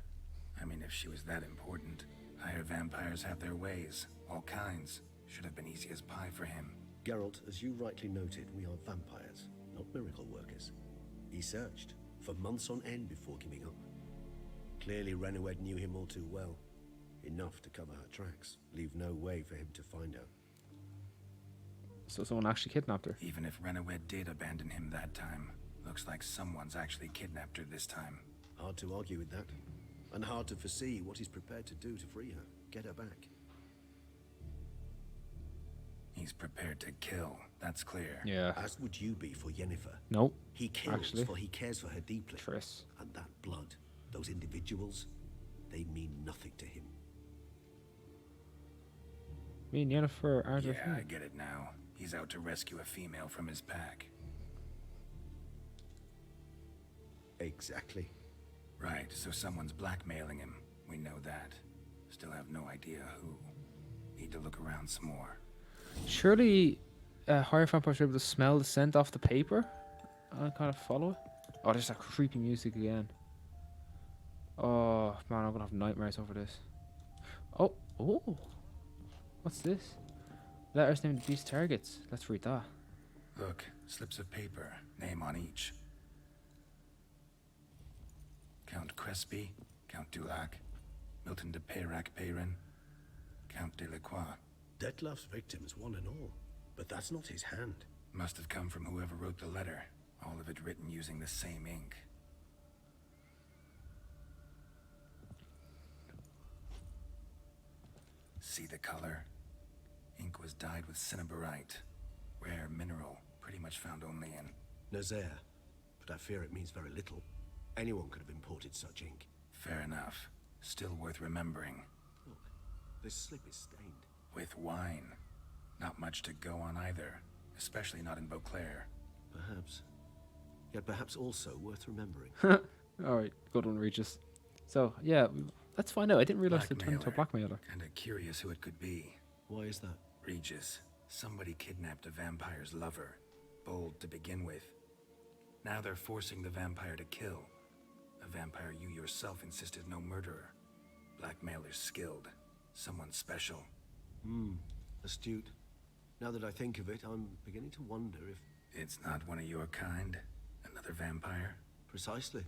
I mean, if she was that important. Higher vampires have their ways, all kinds. Should have been easy as pie for him.
Geralt, as you rightly noted, we are vampires, not miracle workers. He searched for months on end before giving up. Clearly Renawed knew him all too well. Enough to cover her tracks, leave no way for him to find out.
So someone actually kidnapped her.
Even if Renawed did abandon him that time, looks like someone's actually kidnapped her this time.
Hard to argue with that. And hard to foresee what he's prepared to do to free her, get her back.
He's prepared to kill, that's clear.
Yeah.
As would you be for Yennefer.
Nope.
He kills
actually.
for he cares for her deeply.
Triss.
And that blood, those individuals, they mean nothing to him.
Me and Yennefer aren't a
Yeah, I
thing.
get it now. He's out to rescue a female from his pack.
Exactly.
Right, so someone's blackmailing him. We know that. Still have no idea who. Need to look around some more.
Surely, higher vampires are able to smell the scent off the paper and kind of follow it. Oh, there's that creepy music again. Oh man, I'm gonna have nightmares over this. Oh, what's this? Letters named beast targets. Let's read that.
Look, slips of paper, name on each. Count Crespi, Count Dulac, Milton de Peyrac-Peyrin, Count Delacroix.
Detlaff's victims, one and all. But that's not his hand.
Must have come from whoever wrote the letter. All of it written using the same ink. See the color? Ink was dyed with cinnabarite. Rare mineral, pretty much found only in...
Nazaire, but I fear it means very little. Anyone could have imported such ink.
Fair enough. Still worth remembering.
Look, this slip is stained.
With wine. Not much to go on either, especially not in Beauclair.
Perhaps. Yet perhaps also worth remembering.
Alright, good one, Regis. So, yeah, let's find out. I didn't realize they turned into a blackmailer.
Kinda curious who it could be.
Why is that?
Regis. Somebody kidnapped a vampire's lover. Bold to begin with. Now they're forcing the vampire to kill. A vampire you yourself insisted no murderer. Blackmailer's skilled. Someone special.
Astute. Now that I think of it, I'm beginning to wonder if...
It's not one of your kind? Another vampire?
Precisely.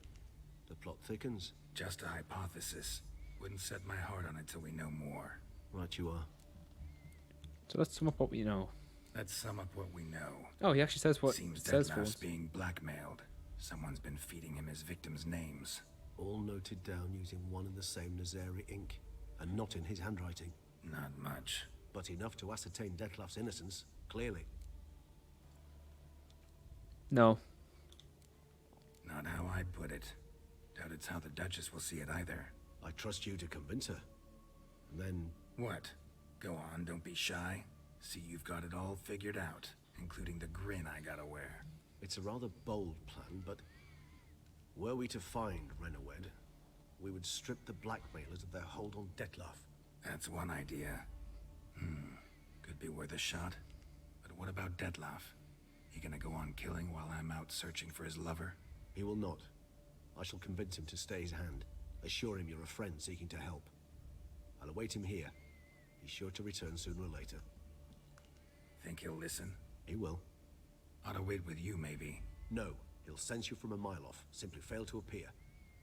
The plot thickens.
Just a hypothesis. Wouldn't set my heart on it till we know more.
Right you are.
So let's sum up what we know.
Let's sum up what we know.
Oh, he actually says what
Seems
it says for
Deadlauf's
once.
being blackmailed. Someone's been feeding him his victims' names.
All noted down using one and the same Nazaire ink, and not in his handwriting.
Not much.
But enough to ascertain Dettlaff's innocence, clearly.
No.
Not how I'd put it. Doubt it's how the Duchess will see it either.
I trust you to convince her. And then...
What? Go on, don't be shy. See, you've got it all figured out, including the grin I gotta wear.
It's a rather bold plan, but... Were we to find Renawed, we would strip the blackmailers of their hold on Dettlaff.
That's one idea. Could be worth a shot. But what about Dettlaff? He gonna go on killing while I'm out searching for his lover?
He will not. I shall convince him to stay his hand. Assure him you're a friend seeking to help. I'll await him here. He's sure to return sooner or later.
Think he'll listen?
He will.
Ought to wait with you, maybe.
No. He'll sense you from a mile off. Simply fail to appear.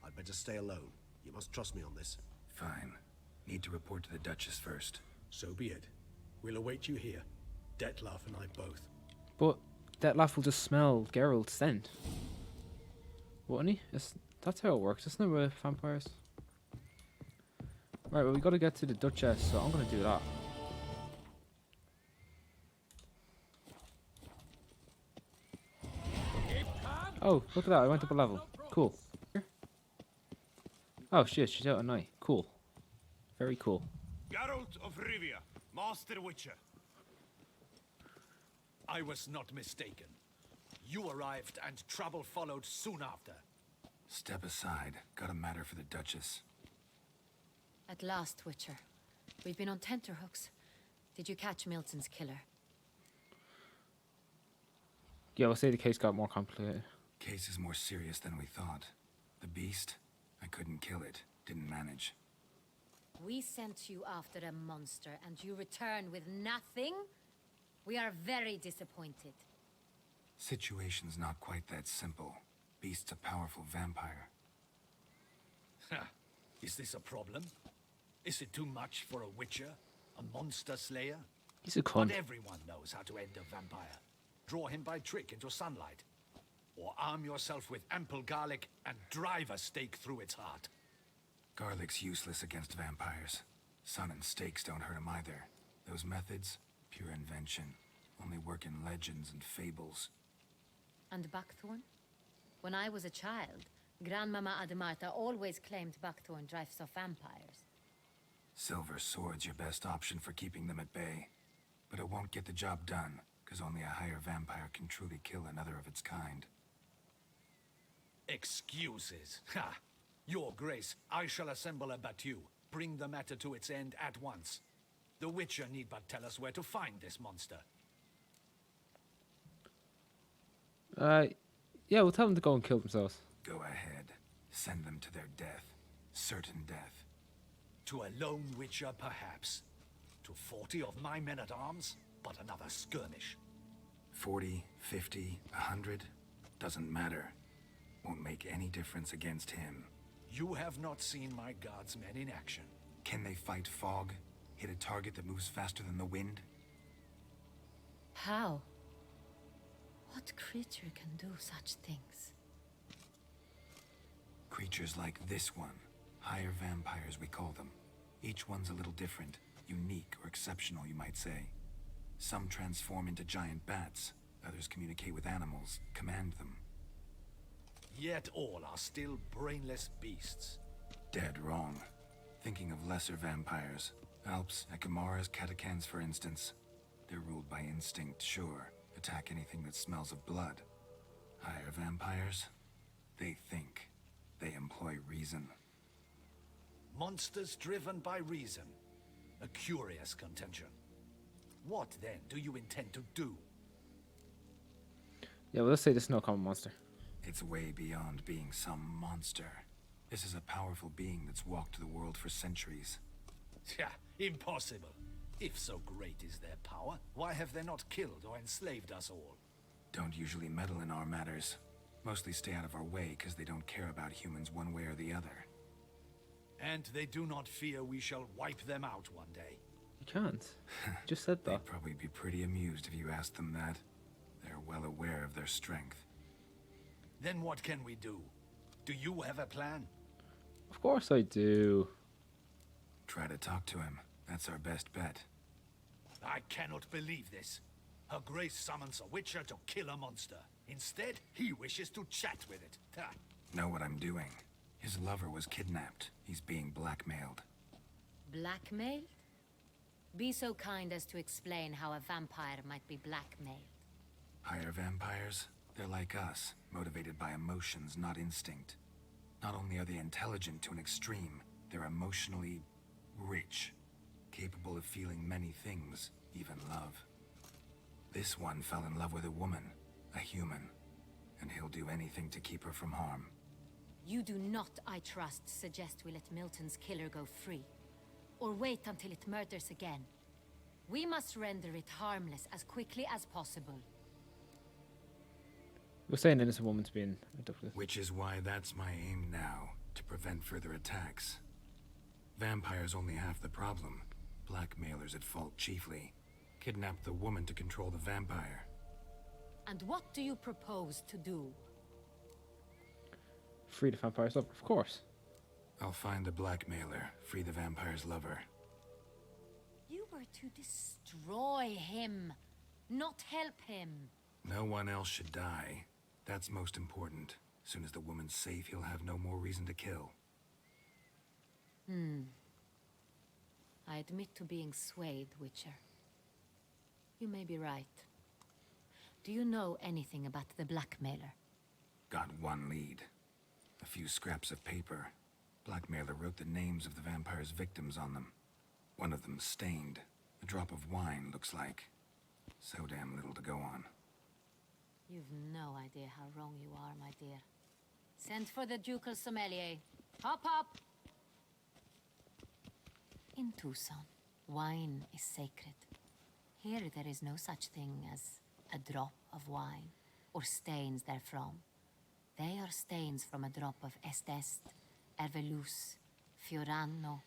I'd better stay alone. You must trust me on this.
Fine. Need to report to the Duchess first.
So be it. We'll await you here. Dettlaff and I both.
But Dettlaff will just smell Geralt's scent. Wouldn't he? That's how it works, isn't it, with vampires? Right, well, we gotta get to the Duchess, so I'm gonna do that. Oh, look at that, I went up a level. Cool. Oh shit, she's out at night. Cool. Very cool.
Geralt of Rivia, Master Witcher.
I was not mistaken. You arrived and trouble followed soon after.
Step aside. Got a matter for the Duchess.
At last, Witcher. We've been on tenterhooks. Did you catch Milton's killer?
Yeah, we'll say the case got more complicated.
Case is more serious than we thought. The beast? I couldn't kill it. Didn't manage.
We sent you after a monster and you return with nothing? We are very disappointed.
Situation's not quite that simple. Beast's a powerful vampire.
Is this a problem? Is it too much for a witcher? A monster slayer?
He's a cunt.
Not everyone knows how to end a vampire. Draw him by trick into sunlight. Or arm yourself with ample garlic and drive a stake through its heart.
Garlic's useless against vampires. Sun and stakes don't hurt him either. Those methods, pure invention. Only work in legends and fables.
And buckthorn? When I was a child, Grandmama Ademarta always claimed buckthorn drives off vampires.
Silver sword's your best option for keeping them at bay. But it won't get the job done, because only a higher vampire can truly kill another of its kind.
Excuses. Ha! Your Grace, I shall assemble a battue. Bring the matter to its end at once. The Witcher need but tell us where to find this monster.
Yeah, we'll tell them to go and kill themselves.
Go ahead. Send them to their death. Certain death.
To a lone Witcher, perhaps. To 40 of my men-at-arms, but another skirmish.
40, 50, 100, doesn't matter. Won't make any difference against him.
You have not seen my guards' men in action.
Can they fight fog? Hit a target that moves faster than the wind?
How? What creature can do such things?
Creatures like this one. Higher vampires, we call them. Each one's a little different. Unique or exceptional, you might say. Some transform into giant bats. Others communicate with animals, command them.
Yet all are still brainless beasts.
Dead wrong. Thinking of lesser vampires. Alps, Ekamaras, Catacans, for instance. They're ruled by instinct, sure. Attack anything that smells of blood. Higher vampires? They think. They employ reason.
Monsters driven by reason. A curious contention. What, then, do you intend to do?
Yeah, well, let's say this is no common monster.
It's way beyond being some monster. This is a powerful being that's walked the world for centuries.
Yeah, impossible. If so great is their power, why have they not killed or enslaved us all?
Don't usually meddle in our matters. Mostly stay out of our way because they don't care about humans one way or the other.
And they do not fear we shall wipe them out one day.
You can't. Just said that.
They'd probably be pretty amused if you asked them that. They're well aware of their strength.
Then what can we do? Do you have a plan?
Of course I do.
Try to talk to him. That's our best bet.
I cannot believe this. Her Grace summons a witcher to kill a monster. Instead, he wishes to chat with it. Ha.
Know what I'm doing. His lover was kidnapped. He's being blackmailed.
Blackmailed? Be so kind as to explain how a vampire might be blackmailed.
Higher vampires? They're like us, motivated by emotions, not instinct. Not only are they intelligent to an extreme, they're emotionally rich. Capable of feeling many things, even love. This one fell in love with a woman, a human, and he'll do anything to keep her from harm.
You do not, I trust, suggest we let Milton's killer go free. Or wait until it murders again. We must render it harmless as quickly as possible.
We're saying innocent woman's being abducted.
Which is why that's my aim now, to prevent further attacks. Vampires only half the problem. Blackmailers at fault chiefly. Kidnap the woman to control the vampire.
And what do you propose to do?
Free the vampire's lover, of course.
I'll find the blackmailer, free the vampire's lover.
You were to destroy him, not help him.
No one else should die. That's most important. As soon as the woman's safe, he'll have no more reason to kill.
I admit to being swayed, Witcher. You may be right. Do you know anything about the blackmailer?
Got one lead. A few scraps of paper. Blackmailer wrote the names of the vampire's victims on them. One of them stained. A drop of wine, looks like. So damn little to go on.
You've no idea how wrong you are, my dear. Send for the ducal sommelier. Hop, hop! In Toussaint, wine is sacred. Here there is no such thing as a drop of wine, or stains therefrom. They are stains from a drop of Estest, Hervelus, Fiorano.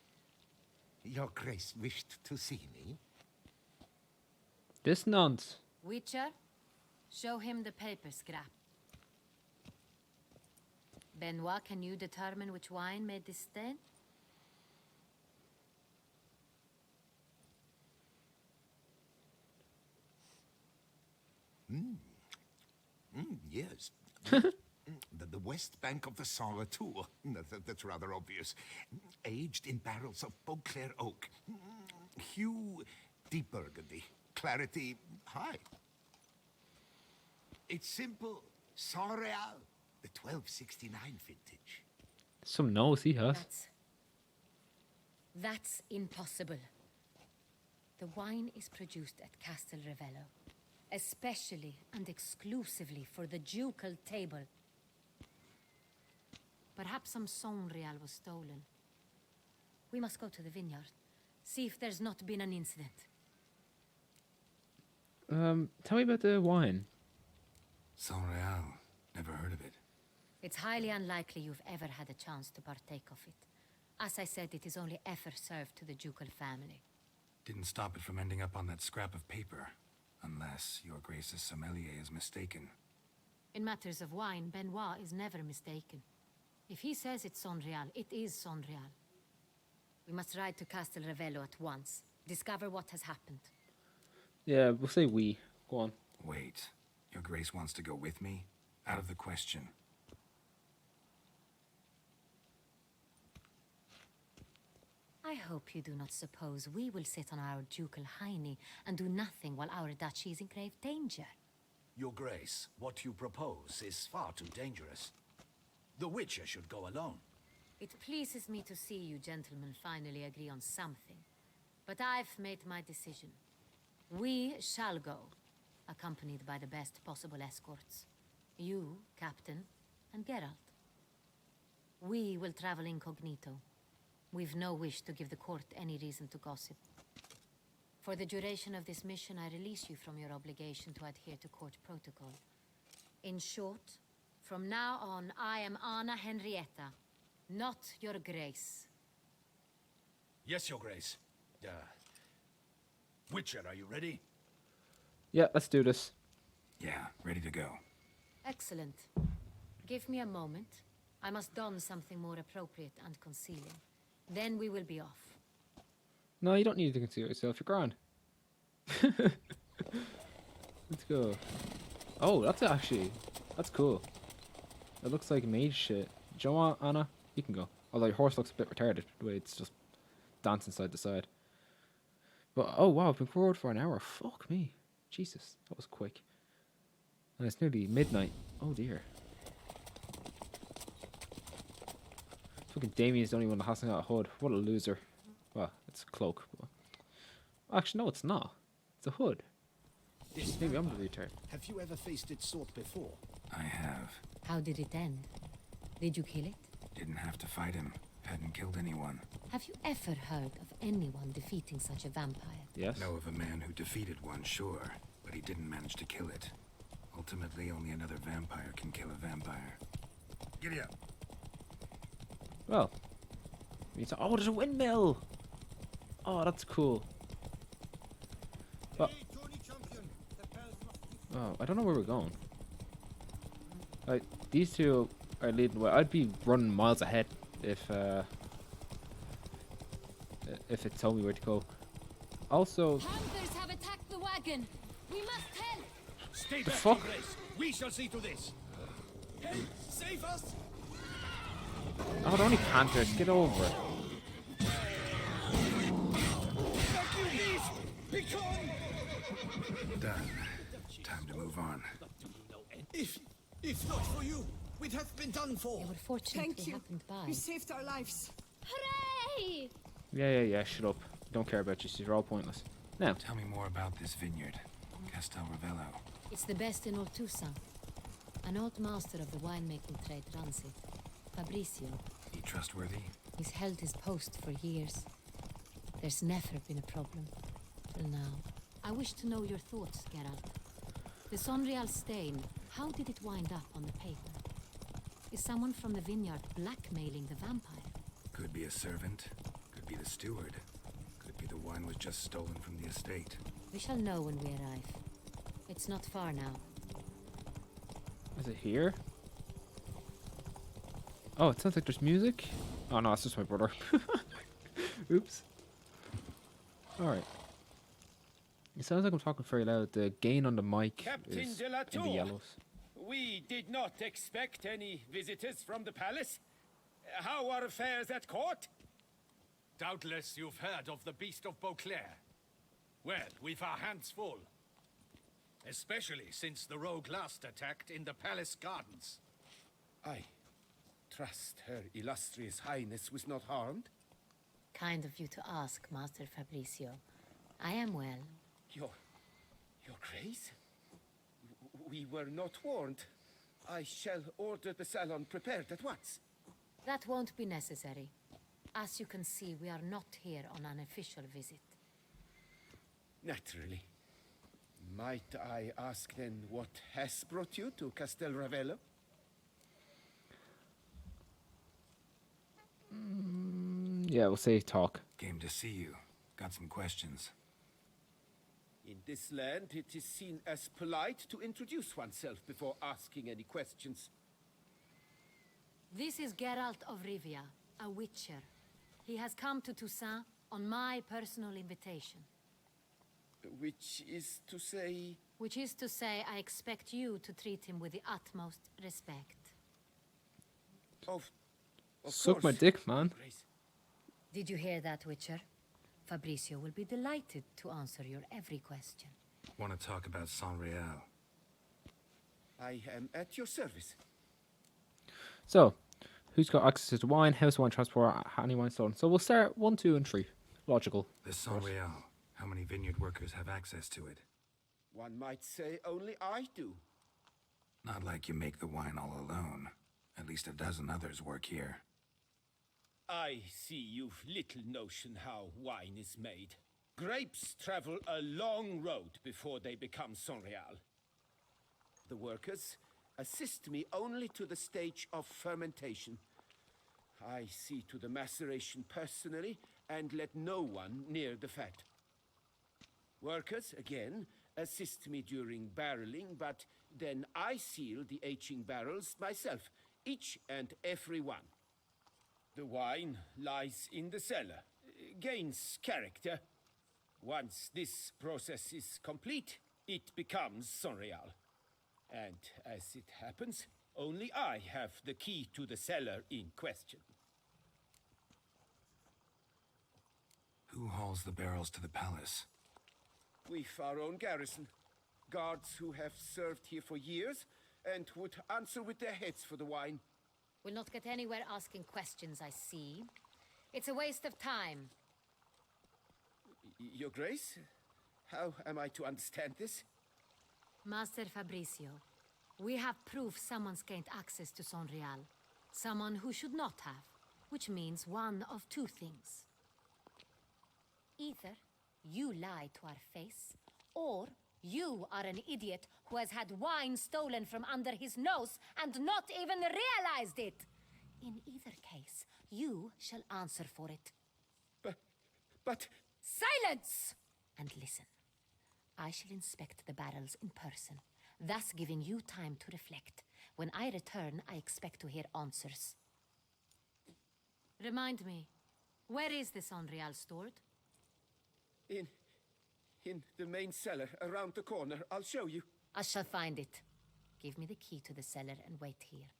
Your Grace wished to see me?
This nonce.
Witcher, show him the paper scrap. Benoit, can you determine which wine made this stain?
Yes. The west bank of the Soirée too. That's rather obvious. Aged in barrels of Beauclair oak. Hue, deep burgundy. Clarity, high. It's simple. Soirée, the 1269 vintage.
Some nose he has.
That's impossible. The wine is produced at Castel Ravello, especially and exclusively for the ducal table. Perhaps some Sonreal was stolen. We must go to the vineyard, see if there's not been an incident.
Tell me about the wine.
Sonreal. Never heard of it.
It's highly unlikely you've ever had a chance to partake of it. As I said, it is only ever served to the ducal family.
Didn't stop it from ending up on that scrap of paper. Unless your Grace's sommelier is mistaken.
In matters of wine, Benoit is never mistaken. If he says it's Sonreal, it is Sonreal. We must ride to Castel Ravello at once. Discover what has happened.
Yeah, we'll say we. Go on.
Wait. Your Grace wants to go with me? Out of the question.
I hope you do not suppose we will sit on our ducal hiney and do nothing while our duchy is in grave danger.
Your Grace, what you propose is far too dangerous. The Witcher should go alone.
It pleases me to see you gentlemen finally agree on something. But I've made my decision. We shall go, accompanied by the best possible escorts. You, Captain, and Geralt. We will travel incognito. We've no wish to give the court any reason to gossip. For the duration of this mission, I release you from your obligation to adhere to court protocol. In short, from now on, I am Anna Henrietta, not your Grace.
Yes, Your Grace. Witcher, are you ready?
Yeah, let's do this.
Yeah, ready to go.
Excellent. Give me a moment. I must don something more appropriate and concealing. Then we will be off.
No, you don't need to conceal yourself. You're grand. Let's go. Oh, that's cool. It looks like mage shit. Do you know what, Anna? You can go. Although your horse looks a bit retarded, the way it's just dancing side to side. But, oh wow, I've been forward for an hour. Fuck me. Jesus, that was quick. And it's nearly midnight. Oh dear. Fucking Damien's the only one that hasn't got a hood. What a loser. Well, it's a cloak. But... Actually, no, it's not. It's a hood. Maybe I'm the retard.
Have you ever faced its sort before?
I have.
How did it end? Did you kill it?
Didn't have to fight him. Hadn't killed anyone.
Have you ever heard of anyone defeating such a vampire?
Yes.
Know of a man who defeated one, sure. But he didn't manage to kill it. Ultimately, only another vampire can kill a vampire. Giddy up.
Well. Oh, there's a windmill! Oh, that's cool. But, oh, I don't know where we're going. Like, these two are leading the way. I'd be running miles ahead if it told me where to go. Also,
Hunters have attacked the wagon. We must help.
Stay
the
back,
fuck?
Your Grace. We shall see to this.
Help! Save us!
Oh, they're only panthers. Get over it.
Done. Time to move on.
If not for you, we'd have been done for.
They were fortunately
Thank you.
happened by.
You saved our lives.
Hooray!
Yeah. Shut up. Don't care about you. You're all pointless. Now,
Tell me more about this vineyard. Castel Ravello.
It's the best in all Toussaint. An old master of the winemaking trade runs it. Fabrizio.
He trustworthy?
He's held his post for years. There's never been a problem. Till now. I wish to know your thoughts, Geralt. The Sonreal stain, how did it wind up on the paper? Is someone from the vineyard blackmailing the vampire?
Could be a servant. Could be the steward. Could be the wine was just stolen from the estate.
We shall know when we arrive. It's not far now.
is it here? Oh, it sounds like there's music. Oh no, it's just my brother. Oops. Alright. It sounds like I'm talking very loud. The gain on the mic
Captain
is
de la
in the
Tour.
yellows.
We did not expect any visitors from the palace. How are affairs at court?
Doubtless you've heard of the Beast of Beauclair. Well, we've our hands full. Especially since the rogue last attacked in the palace gardens.
I trust Her Illustrious Highness was not harmed.
Kind of you to ask, Master Fabrizio. I am well.
Your Grace? We were not warned. I shall order the salon prepared at once.
That won't be necessary. As you can see, we are not here on an official visit.
Naturally. Might I ask then what has brought you to Castel Ravello?
Yeah, we'll say talk.
Came to see you. Got some questions.
In this land, it is seen as polite to introduce oneself before asking any questions.
This is Geralt of Rivia, a witcher. He has come to Toussaint on my personal invitation.
Which is to say...
Which is to say, I expect you to treat him with the utmost respect.
Of
Suck my
course.
dick, man.
Did you hear that, Witcher? Fabrizio will be delighted to answer your every question.
Want to talk about San Real?
I am at your service.
So, who's got access to wine, house wine transport, honey wine stone? So we'll start 1, 2, and 3. Logical.
The San Real. How many vineyard workers have access to it?
One might say only I do.
Not like you make the wine all alone. At least a dozen others work here.
I see you've little notion how wine is made. Grapes travel a long road before they become Sonreal. The workers assist me only to the stage of fermentation. I see to the maceration personally and let no one near the fat. Workers, again, assist me during barreling, but then I seal the aging barrels myself, each and every one. The wine lies in the cellar, gains character. Once this process is complete, it becomes Sonreal. And as it happens, only I have the key to the cellar in question.
Who hauls the barrels to the palace?
We've our own garrison. Guards who have served here for years and would answer with their heads for the wine.
We'll not get anywhere asking questions, I see. It's a waste of time.
Your Grace? How am I to understand this?
Master Fabrizio, we have proof someone's gained access to Sonreal. Someone who should not have, which means one of two things. Either you lie to our face, or you are an idiot who has had wine stolen from under his nose and not even realized it. In either case, you shall answer for it.
But...
Silence! And listen. I shall inspect the barrels in person, thus giving you time to reflect. When I return, I expect to hear answers. Remind me, where is this Sonreal stored?
In the main cellar, around the corner. I'll show you.
I shall find it. Give me the key to the cellar and wait here.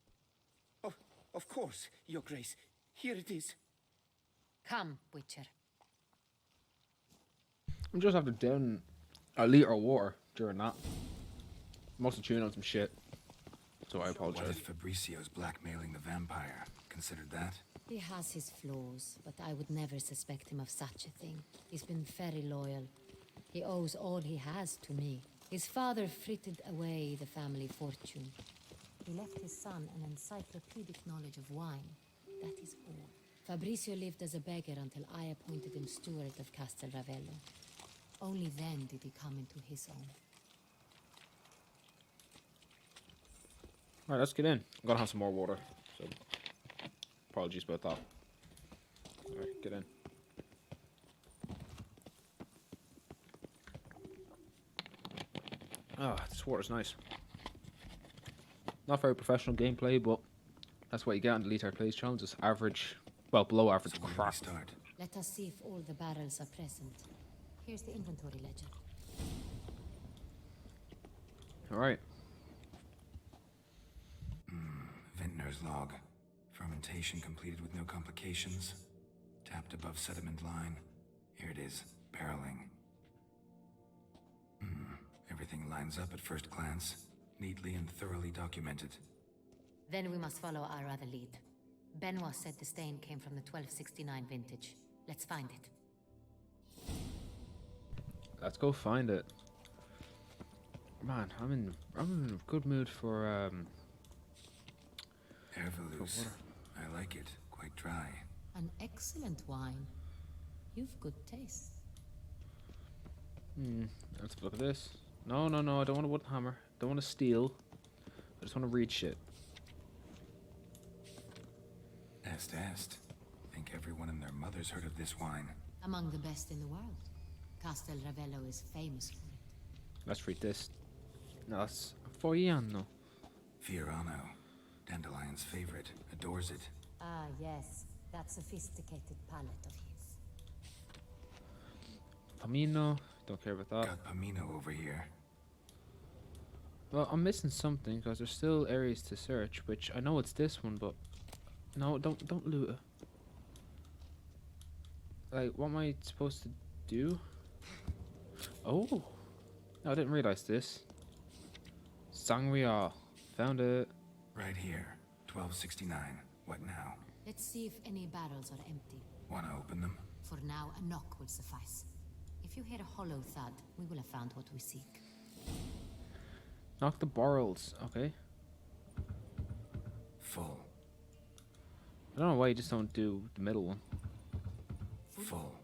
Oh, of course, Your Grace. Here it is.
Come, Witcher.
I'm just after down a litre of water during that. Must have chewed on some shit. So I apologize.
What if Fabricio's blackmailing the vampire? Considered that?
He has his flaws, but I would never suspect him of such a thing. He's been very loyal. He owes all he has to me. His father frittered away the family fortune. He left his son an encyclopedic knowledge of wine. That is all. Fabrizio lived as a beggar until I appointed him steward of Castel Ravello. Only then did he come into his own.
Alright, let's get in. I'm gonna have some more water, so apologies about that. Alright, get in. Ah, this water's nice. Not very professional gameplay, but that's what you get on the LeetardPlays challenges. Average, well, below average crap.
Let us see if all the barrels are present. Here's the inventory ledger.
Alright.
Vintner's log. Fermentation completed with no complications. Tapped above sediment line. Here it is. Barreling. Everything lines up at first glance. Neatly and thoroughly documented.
Then we must follow our other lead. Benoit said the stain came from the 1269 vintage. Let's find it.
Let's go find it. Man, I'm in a good mood for
Hervelous. I like it. Quite dry.
An excellent wine. You've good taste.
Let's look at this. No, I don't want a wooden hammer. Don't want to steal. I just want to read shit.
Est. Think everyone and their mother's heard of this wine.
Among the best in the world. Castel Ravello is famous for it.
Let's read this. No, that's Foiano.
Fiorano. Dandelion's favorite. Adores it.
Ah, yes. That sophisticated palate of his.
Pomino Don't care about that.
Got Pamino over here.
Well, I'm missing something because there's still areas to search, which I know it's this one, but no, don't loot it. Like, what am I supposed to do? Oh, I didn't realize this. Sangria, found it.
Right here, 1269. What now?
Let's see if any barrels are empty.
Wanna open them?
For now, a knock will suffice. If you hear a hollow thud, we will have found what we seek.
Knock the barrels, okay.
Full.
I don't know why you just don't do the middle one.
Full.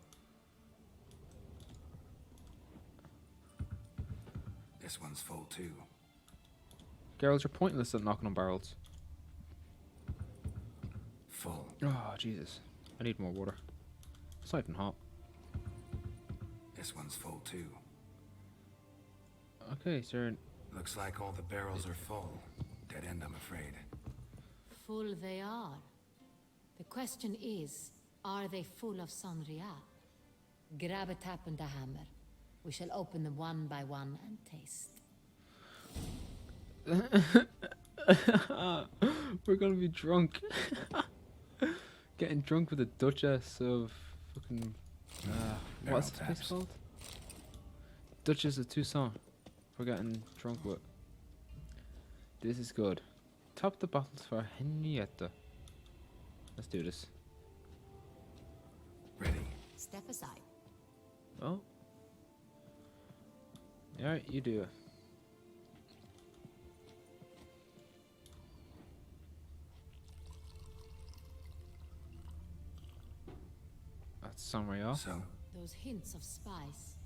This one's full too.
Girls, you're pointless at knocking on barrels.
Full.
Oh, Jesus. I need more water. It's not even hot.
This one's full too.
Okay, sir.
Looks like all the barrels are full. Dead end, I'm afraid.
Full they are. The question is, are they full of Sanria? Grab a tap and a hammer. We shall open them one by one and taste.
We're gonna be drunk. Getting drunk with the Duchess of fucking... what's the place called? Duchess of Toussaint. We're getting drunk with. This is good. Top the bottles for Henrietta. Let's do this.
Ready.
Step aside.
Oh. Alright, you do it. That's somewhere else.
So?
Those hints of spice.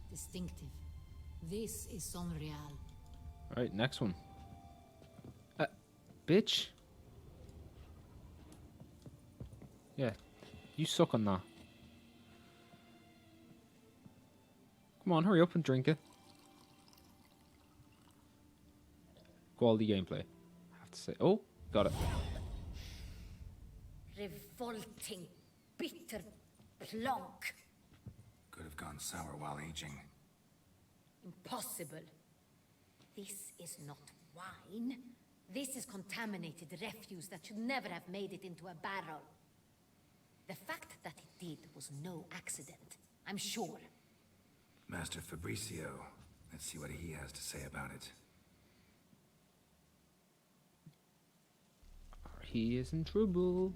Distinctive. This is Sonreal.
Alright, next one. Bitch. Yeah, you suck on that. Come on, hurry up and drink it. Quality gameplay, I have to say. Oh, got it.
Revolting, bitter plonk.
Could have gone sour while aging.
Impossible. This is not wine. This is contaminated refuse that should never have made it into a barrel. The fact that it did was no accident, I'm sure.
Master Fabricio. Let's see what he has to say about it.
He is in trouble.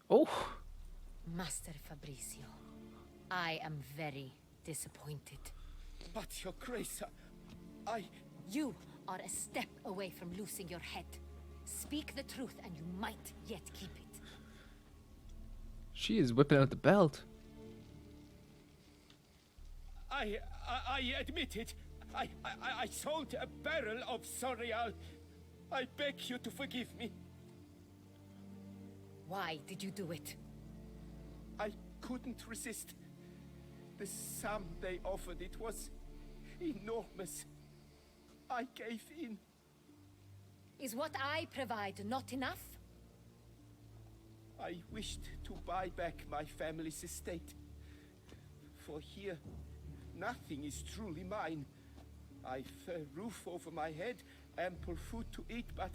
Oh!
Master Fabricio, I am very disappointed.
But, Your Grace, I...
You are a step away from losing your head. Speak the truth and you might yet keep it.
She is whipping out the belt.
I admit it. I sold a barrel of Sonreal. I beg you to forgive me.
Why did you do it?
I couldn't resist. The sum they offered, it was enormous. I gave in.
Is what I provide not enough?
I wished to buy back my family's estate. For here, nothing is truly mine. I've a roof over my head, ample food to eat, but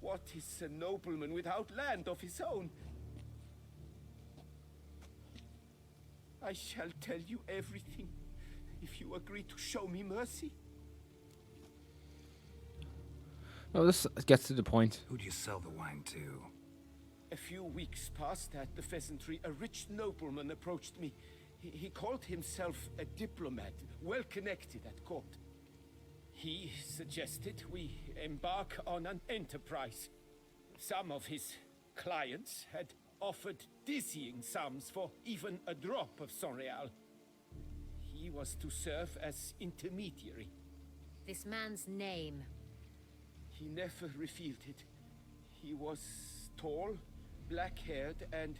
what is a nobleman without land of his own? I shall tell you everything, if you agree to show me mercy.
Oh, this gets to the point.
Who do you sell the wine to?
A few weeks past at the pheasantry, a rich nobleman approached me. He called himself a diplomat, well connected at court. He suggested we embark on an enterprise. Some of his clients had offered dizzying sums for even a drop of Sonreal. He was to serve as intermediary.
This man's name?
He never revealed it. He was tall, black-haired, and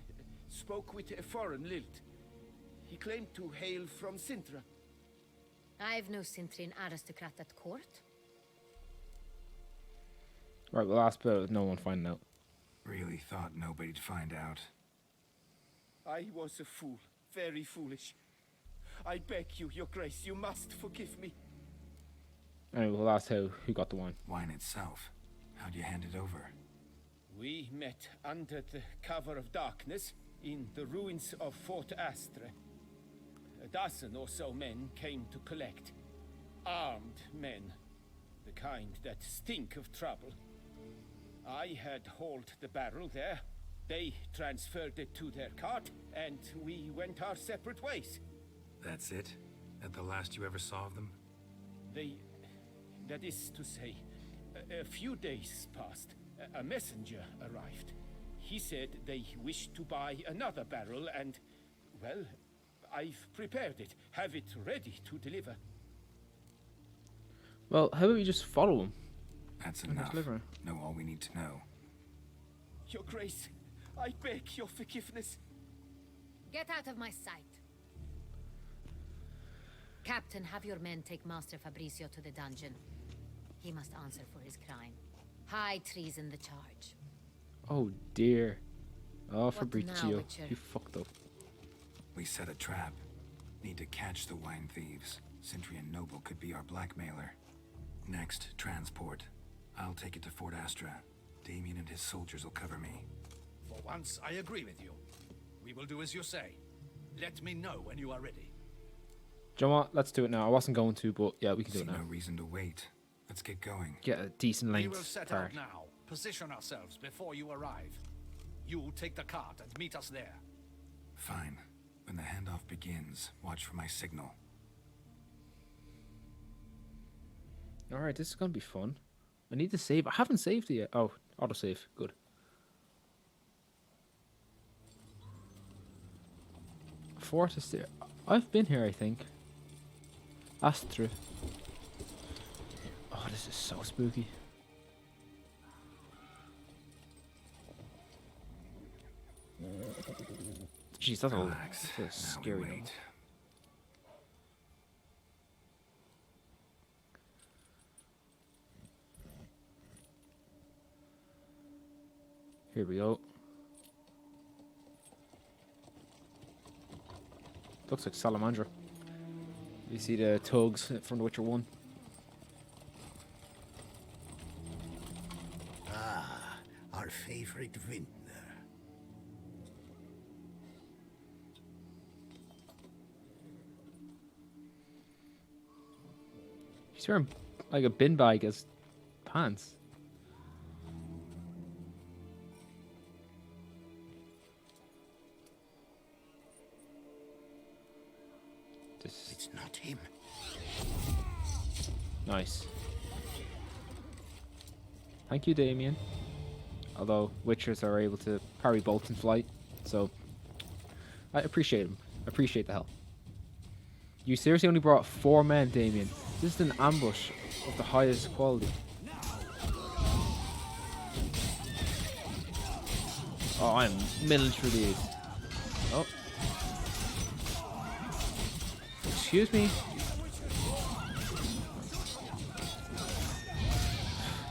spoke with a foreign lilt. He claimed to hail from Cintra.
I've no Cintran aristocrat at court.
Right, the last bit, no one finding out.
Really thought nobody'd find out.
I was a fool. very foolish. I beg you, Your Grace, you must forgive me.
Anyway, well, that's who got the wine.
Wine itself. How'd you hand it over?
We met under the cover of darkness in the ruins of Fort Astre. A dozen or so men came to collect. Armed men. The kind that stink of trouble. I had hauled the barrel there. They transferred it to their cart, and we went our separate ways.
That's it? At the last you ever saw of them?
That is to say, a few days passed. A messenger arrived. He said they wished to buy another barrel and, well, I've prepared it. Have it ready to deliver.
Well, how about we just follow him?
That's enough. Know all we need to know.
Your Grace, I beg your forgiveness.
Get out of my sight. Captain, have your men take Master Fabrizio to the dungeon. He must answer for his crime. High treason the charge.
Oh dear. Oh,
What
Fabrizio,
now, Witcher?
you fucked up.
We set a trap. Need to catch the wine thieves. Cintra and Noble could be our blackmailer. Next, transport. I'll take it to Fort Astra. Damien and his soldiers will cover me.
For once, I agree with you. We will do as you say. Let me know when you are ready.
Do you know what? Let's do it now. I wasn't going to, but yeah, we can do it now.
No reason to wait. Let's get going.
Get a decent
We
length
will set
cart.
out now. Position ourselves before you arrive. You take the cart and meet us there.
Fine. When the handoff begins, watch for my signal.
Alright, this is gonna be fun. I need to save. I haven't saved it yet. Oh, autosave. Good. Fort is there. I've been here, I think. Astra. Oh, this is so spooky. Jeez, that's a scary one. Here we go. Looks like Salamandra. You see the tugs from The Witcher 1.
Ah, our favorite vintner.
He's wearing like a bin bag as pants.
It's not him.
Nice. Thank you, Damien. Although Witchers are able to parry bolts in flight, so I appreciate him. Appreciate the help. You seriously only brought 4 men, Damien. This is an ambush of the highest quality. Oh, I'm milling through these. Oh. Excuse me.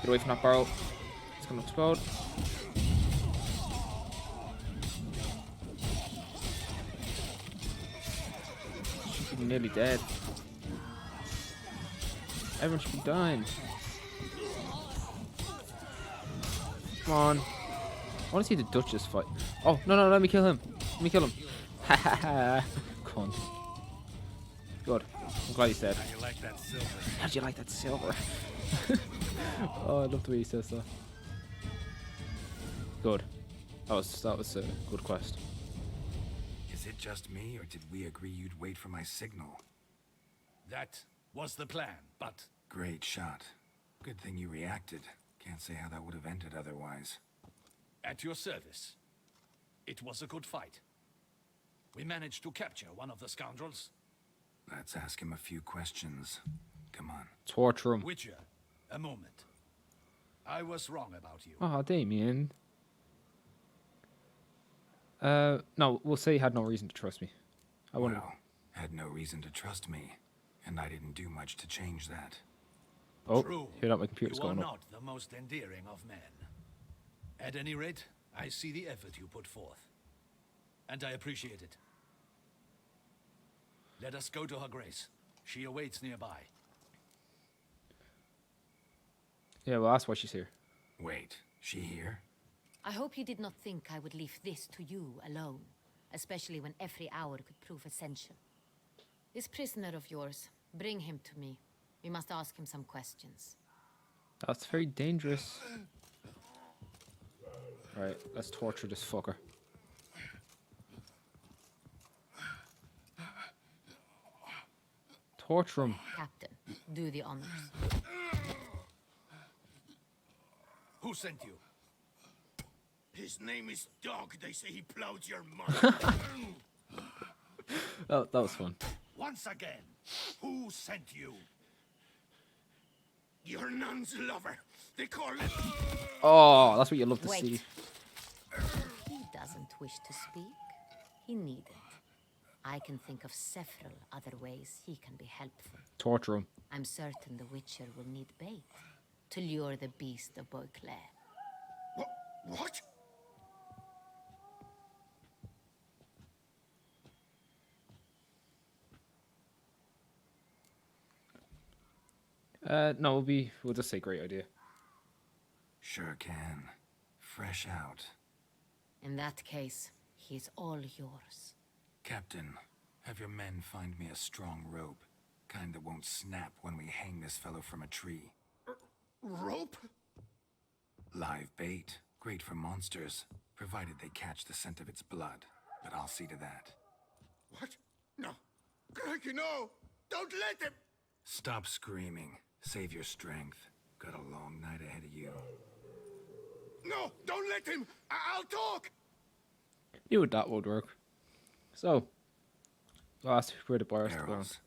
Get away from that barrel. It's gonna explode. Should be nearly dead. Everyone should be dying. Come on. I want to see the Duchess fight. Oh, no, let me kill him. Let me kill him. Ha ha ha. Cunt. Good. I'm glad he's dead.
How do you like that silver?
How do you like that silver? Oh, I love the way he says that. Good. That was a good quest.
Is it just me, or did we agree you'd wait for my signal?
That was the plan, but...
Great shot. Good thing you reacted. Can't say how that would have ended otherwise.
At your service. It was a good fight. We managed to capture one of the scoundrels.
Let's ask him a few questions. Come on.
Torture him.
Witcher, a moment. I was wrong about you.
Oh, Damien. No, we'll say he had no reason to trust me.
Well, had no reason to trust me, and I didn't do much to change that.
Oh,
True.
hear that, my computer's
You are
going up.
not the most endearing of men. At any rate, I see the effort you put forth. And I appreciate it. Let us go to her grace. She awaits nearby.
Yeah, well, that's why she's here.
Wait, she here?
I hope you did not think I would leave this to you alone, especially when every hour could prove essential. This prisoner of yours, bring him to me. We must ask him some questions.
That's very dangerous. Right, let's torture this fucker. Torture him.
Captain, do the honors.
Who sent you? His name is Dog. They say he plowed your mother.
Oh, that was fun.
Once again, who sent you? Your nun's lover. They call it...
Oh, that's what you love to
Wait.
see.
He doesn't wish to speak. He needn't. I can think of several other ways he can be helpful.
Torture him.
I'm certain the Witcher will need bait to lure the beast of Beauclair.
What?
No, we'll just say great idea.
Sure can. Fresh out.
In that case, he's all yours.
Captain, have your men find me a strong rope. Kind that won't snap when we hang this fellow from a tree.
Rope?
Live bait. Great for monsters, provided they catch the scent of its blood. But I'll see to that.
What? No. Crikey, no! Don't let him!
Stop screaming. Save your strength. Got a long night ahead of you.
No! Don't let him! I'll talk!
Knew that would work. So, last where the bars belong.
Barrels.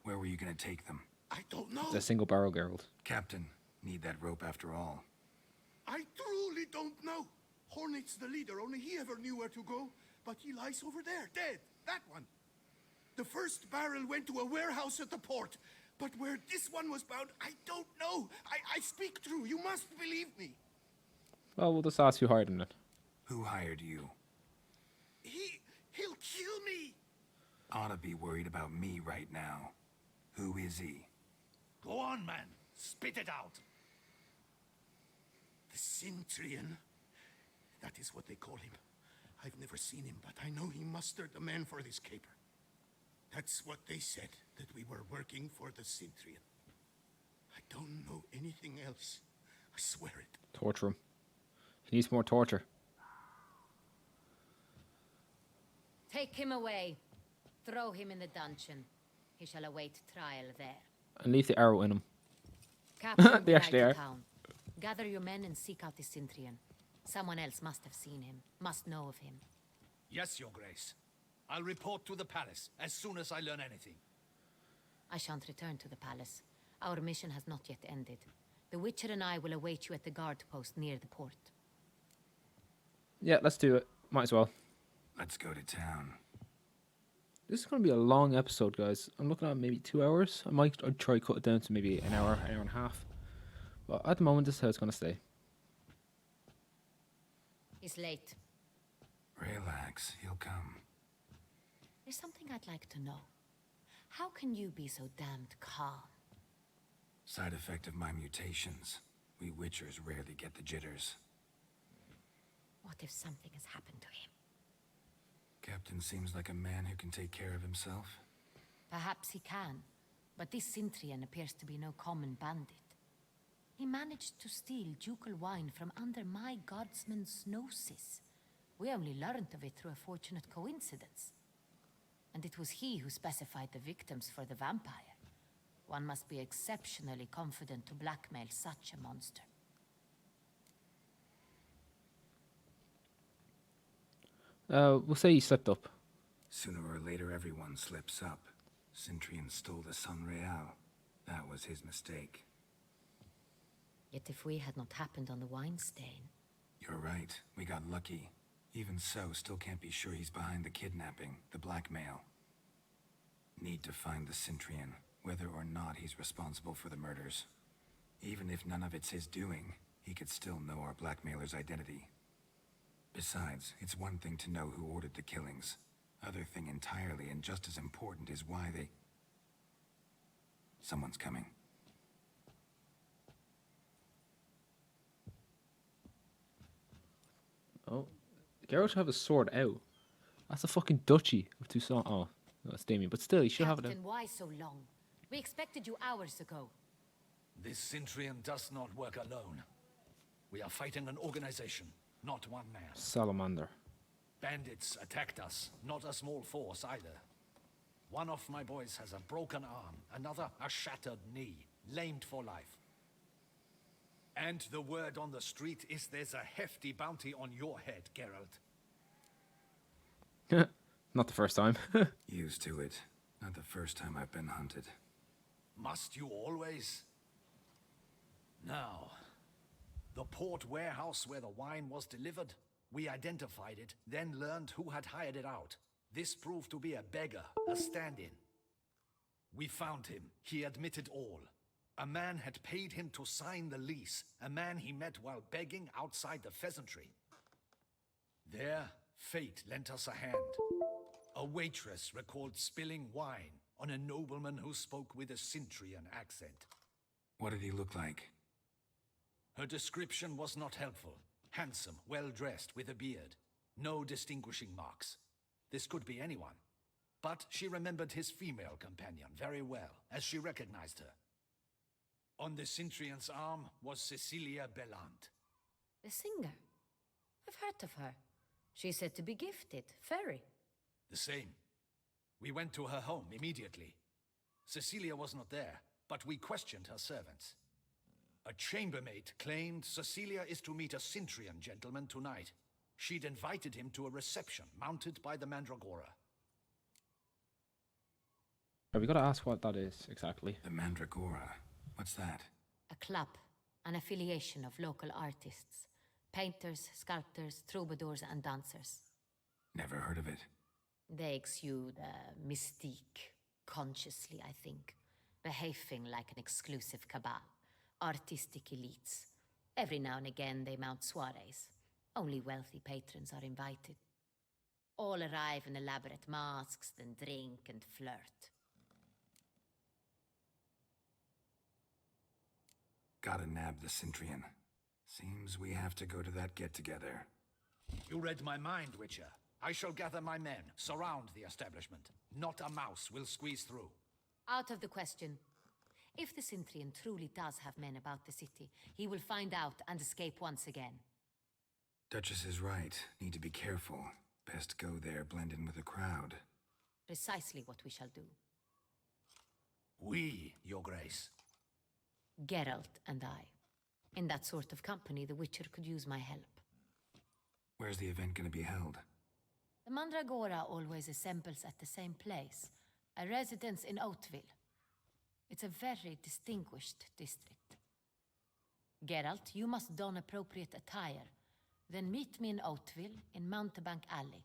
Where were you gonna take them?
I don't know.
The single barrel Geralt.
Captain, need that rope after all.
I truly don't know. Hornet's the leader, only he ever knew where to go. But he lies over there, dead. That one. The first barrel went to a warehouse at the port. But where this one was bound, I don't know. I speak true. You must believe me.
Well, we'll just ask who hired him then.
Who hired you?
He'll kill me.
Ought to be worried about me right now. Who is he?
Go on, man. Spit it out. The Cintrian. That is what they call him. I've never seen him, but I know he mustered the men for this caper. That's what they said, that we were working for the Cintrian. I don't know anything else. I swear it.
Torture him. He needs more torture.
Take him away. Throw him in the dungeon. He shall await trial there.
And leave the arrow in him.
Captain,
They actually
ride
are.
to town. Gather your men and seek out the Cintrian. Someone else must have seen him, must know of him.
Yes, Your Grace. I'll report to the palace as soon as I learn anything.
I shan't return to the palace. Our mission has not yet ended. The Witcher and I will await you at the guard post near the port.
Yeah, let's do it. Might as well.
Let's go to town.
This is going to be a long episode, guys. I'm looking at maybe 2 hours. I'd try to cut it down to maybe an hour and a half. But at the moment, this is how it's going to stay.
It's late.
Relax, he'll come.
There's something I'd like to know. How can you be so damned calm?
Side effect of my mutations. We Witchers rarely get the jitters.
What if something has happened to him?
Captain seems like a man who can take care of himself.
Perhaps he can, but this Cintrian appears to be no common bandit. He managed to steal ducal wine from under my guardsman's noses. We only learned of it through a fortunate coincidence. And it was he who specified the victims for the vampire. One must be exceptionally confident to blackmail such a monster.
We'll say he slipped up.
Sooner or later, everyone slips up. Cintrian stole the Sun Real. That was his mistake.
Yet if we had not happened on the wine stain...
You're right. We got lucky. Even so, still can't be sure he's behind the kidnapping, the blackmail. Need to find the Cintrian, whether or not he's responsible for the murders. Even if none of it's his doing, he could still know our blackmailer's identity. Besides, it's one thing to know who ordered the killings. Other thing entirely, and just as important, is why they... Someone's coming.
Oh, Geralt should have a sword out. That's a fucking Duchy of Toussaint. Oh, no, that's Damien, but still, he should have it out.
Captain, why so long? We expected you hours ago.
This Cintrian does not work alone. We are fighting an organization, not one man.
Salamander.
Bandits attacked us, not a small force either. One of my boys has a broken arm, another a shattered knee, lamed for life. And the word on the street is there's a hefty bounty on your head, Geralt.
Not the first time.
Used to it. Not the first time I've been hunted.
Must you always? Now, the port warehouse where the wine was delivered, we identified it, then learned who had hired it out. This proved to be a beggar, a stand-in. We found him. He admitted all. A man had paid him to sign the lease, a man he met while begging outside the pheasantry. There, fate lent us a hand. A waitress recalled spilling wine on a nobleman who spoke with a Cintrian accent.
What did he look like?
Her description was not helpful. Handsome, well-dressed, with a beard. No distinguishing marks. This could be anyone. But she remembered his female companion very well, as she recognized her. On the Cintrian's arm was Cecilia Bellant.
The singer. I've heard of her. She's said to be gifted. Fairy.
The same. We went to her home immediately. Cecilia was not there, but we questioned her servants. A chambermaid claimed Cecilia is to meet a Cintrian gentleman tonight. She'd invited him to a reception mounted by the Mandragora.
We gotta ask what that is exactly.
The Mandragora? What's that?
A club. An affiliation of local artists. Painters, sculptors, troubadours and dancers.
Never heard of it.
They exude mystique, consciously, I think. Behaving like an exclusive cabal. Artistic elites. Every now and again they mount soirees. Only wealthy patrons are invited. All arrive in elaborate masks, then drink and flirt.
Gotta nab the Cintrian. Seems we have to go to that get-together.
You read my mind, Witcher. I shall gather my men, surround the establishment. Not a mouse will squeeze through.
Out of the question. If the Cintrian truly does have men about the city, he will find out and escape once again.
Duchess is right. Need to be careful. Best go there, blend in with the crowd.
Precisely what we shall do.
We, Your Grace.
Geralt and I. In that sort of company, the Witcher could use my help.
Where's the event gonna be held?
The Mandragora always assembles at the same place, a residence in Oatville. It's a very distinguished district. Geralt, you must don appropriate attire. Then meet me in Oatville, in Mountebank Alley.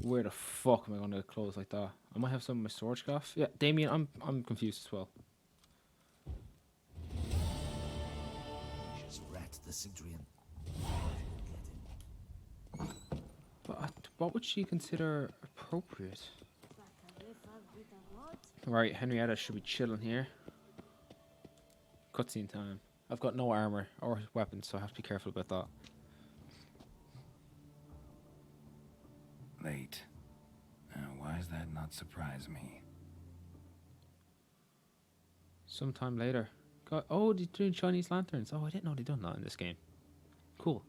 Where the fuck am I gonna get clothes like that? I might have some of my sword scarf. Yeah, Damien, I'm confused as well.
Just rat the Cintrian.
But what would she consider appropriate? Right, Henrietta should be chilling here. Cutscene time. I've got no armor or weapons, so I have to be careful about that.
Late. Why does that not surprise me?
Sometime later. God, oh, they're doing Chinese lanterns. Oh, I didn't know they'd done that in this game. Cool.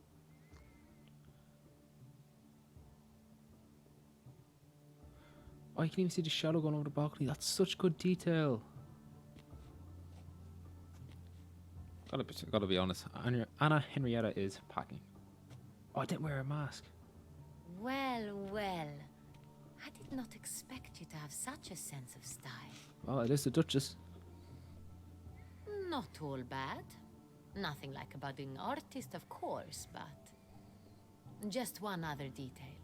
Oh, you can even see the shadow going over the balcony. That's such good detail. Gotta be honest. Anna Henrietta is packing. Oh, I didn't wear a mask.
Well, well. I did not expect you to have such a sense of style.
Well, it is the Duchess.
Not all bad. Nothing like a budding artist, of course, but... just one other detail.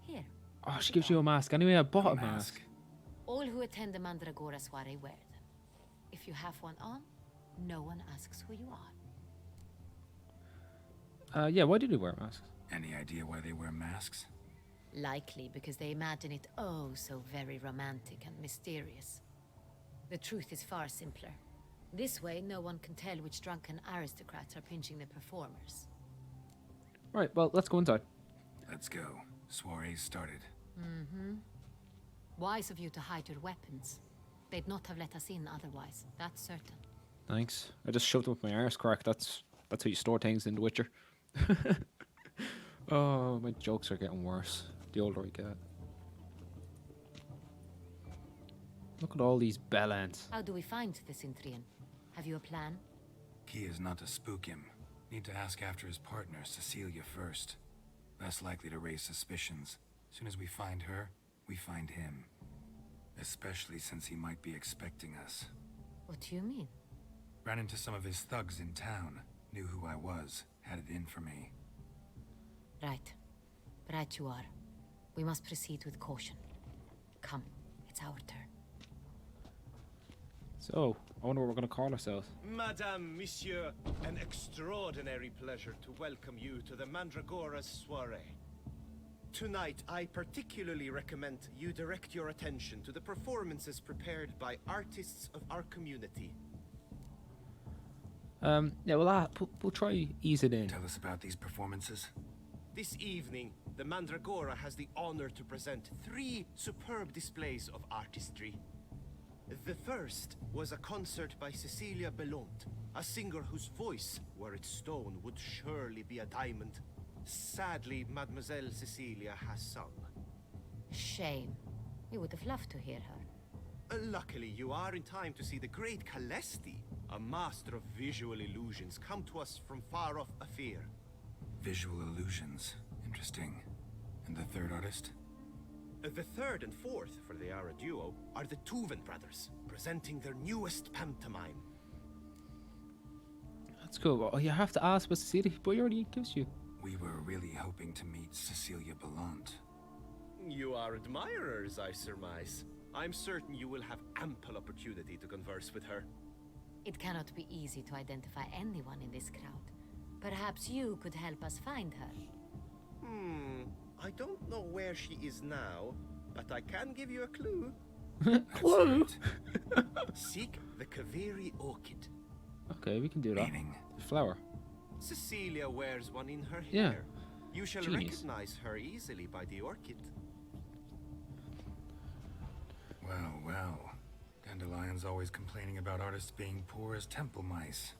Here.
Oh, she gives you a mask. Anyway, I bought a mask.
All who attend the Mandragora soirée wear them. If you have one on, no one asks who you are.
Yeah, why did you wear a mask?
Any idea why they wear masks?
Likely because they imagine it oh so very romantic and mysterious. The truth is far simpler. This way, no one can tell which drunken aristocrats are pinching the performers.
Right, well, let's go inside.
Let's go. Soiree's started.
Mm-hmm. Wise of you to hide your weapons. They'd not have let us in otherwise, that's certain.
Thanks. I just shoved them up my arse crack. That's how you store things in The Witcher. Oh, my jokes are getting worse the older I get. Look at all these bellends.
How do we find the Cintrian? Have you a plan?
Key is not to spook him. Need to ask after his partner, Cecilia, first. Less likely to raise suspicions. Soon as we find her, we find him. Especially since he might be expecting us.
What do you mean?
Ran into some of his thugs in town. Knew who I was. Had it in for me.
Right. Right you are. We must proceed with caution. Come, it's our turn.
So, I wonder what we're going to call ourselves.
Madame, Monsieur, an extraordinary pleasure to welcome you to the Mandragora's soirée. Tonight, I particularly recommend you direct your attention to the performances prepared by artists of our community.
Yeah, well, we'll try ease it in.
Tell us about these performances.
This evening, the Mandragora has the honor to present 3 superb displays of artistry. The first was a concert by Cecilia Belont, a singer whose voice, were it stone, would surely be a diamond. Sadly, Mademoiselle Cecilia has sung.
Shame. We would have loved to hear her.
Luckily, you are in time to see the great Calesti, a master of visual illusions, come to us from far off Afir.
Visual illusions. Interesting. And the third artist?
The third and fourth, for they are a duo, are the Tuven brothers, presenting their newest pantomime.
That's cool. Oh, you have to ask what Cecilia, but he already gives you.
We were really hoping to meet Cecilia Belont.
You are admirers, I surmise. I'm certain you will have ample opportunity to converse with her.
It cannot be easy to identify anyone in this crowd. Perhaps you could help us find her.
I don't know where she is now, but I can give you a clue.
Clue?
Seek the Kaveri orchid.
Okay, we can do that.
Meaning?
The flower.
Cecilia wears one in her hair.
Yeah.
You shall
Genius.
recognize her easily by the orchid.
Well, well. Dandelion's always complaining about artists being poor as temple mice.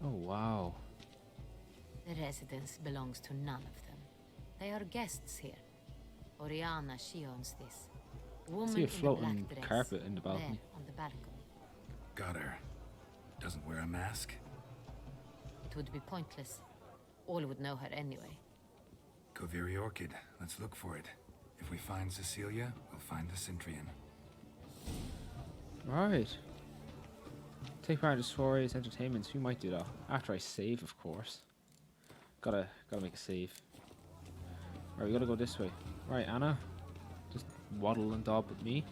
Oh, wow.
The residence belongs to none of them. They are guests here. Oriana, she owns this. Woman
See a
in the
floating
black dress,
carpet in the balcony.
there on the balcony.
Got her. Doesn't wear a mask.
It would be pointless. All would know her anyway.
Kaveri orchid. Let's look for it. If we find Cecilia, we'll find the Cintrian.
Right. Take part in the soirees, entertainments. We might do that after I save, of course. Gotta make a save. Alright, we gotta go this way. Right, Anna. Just waddle and daub with me.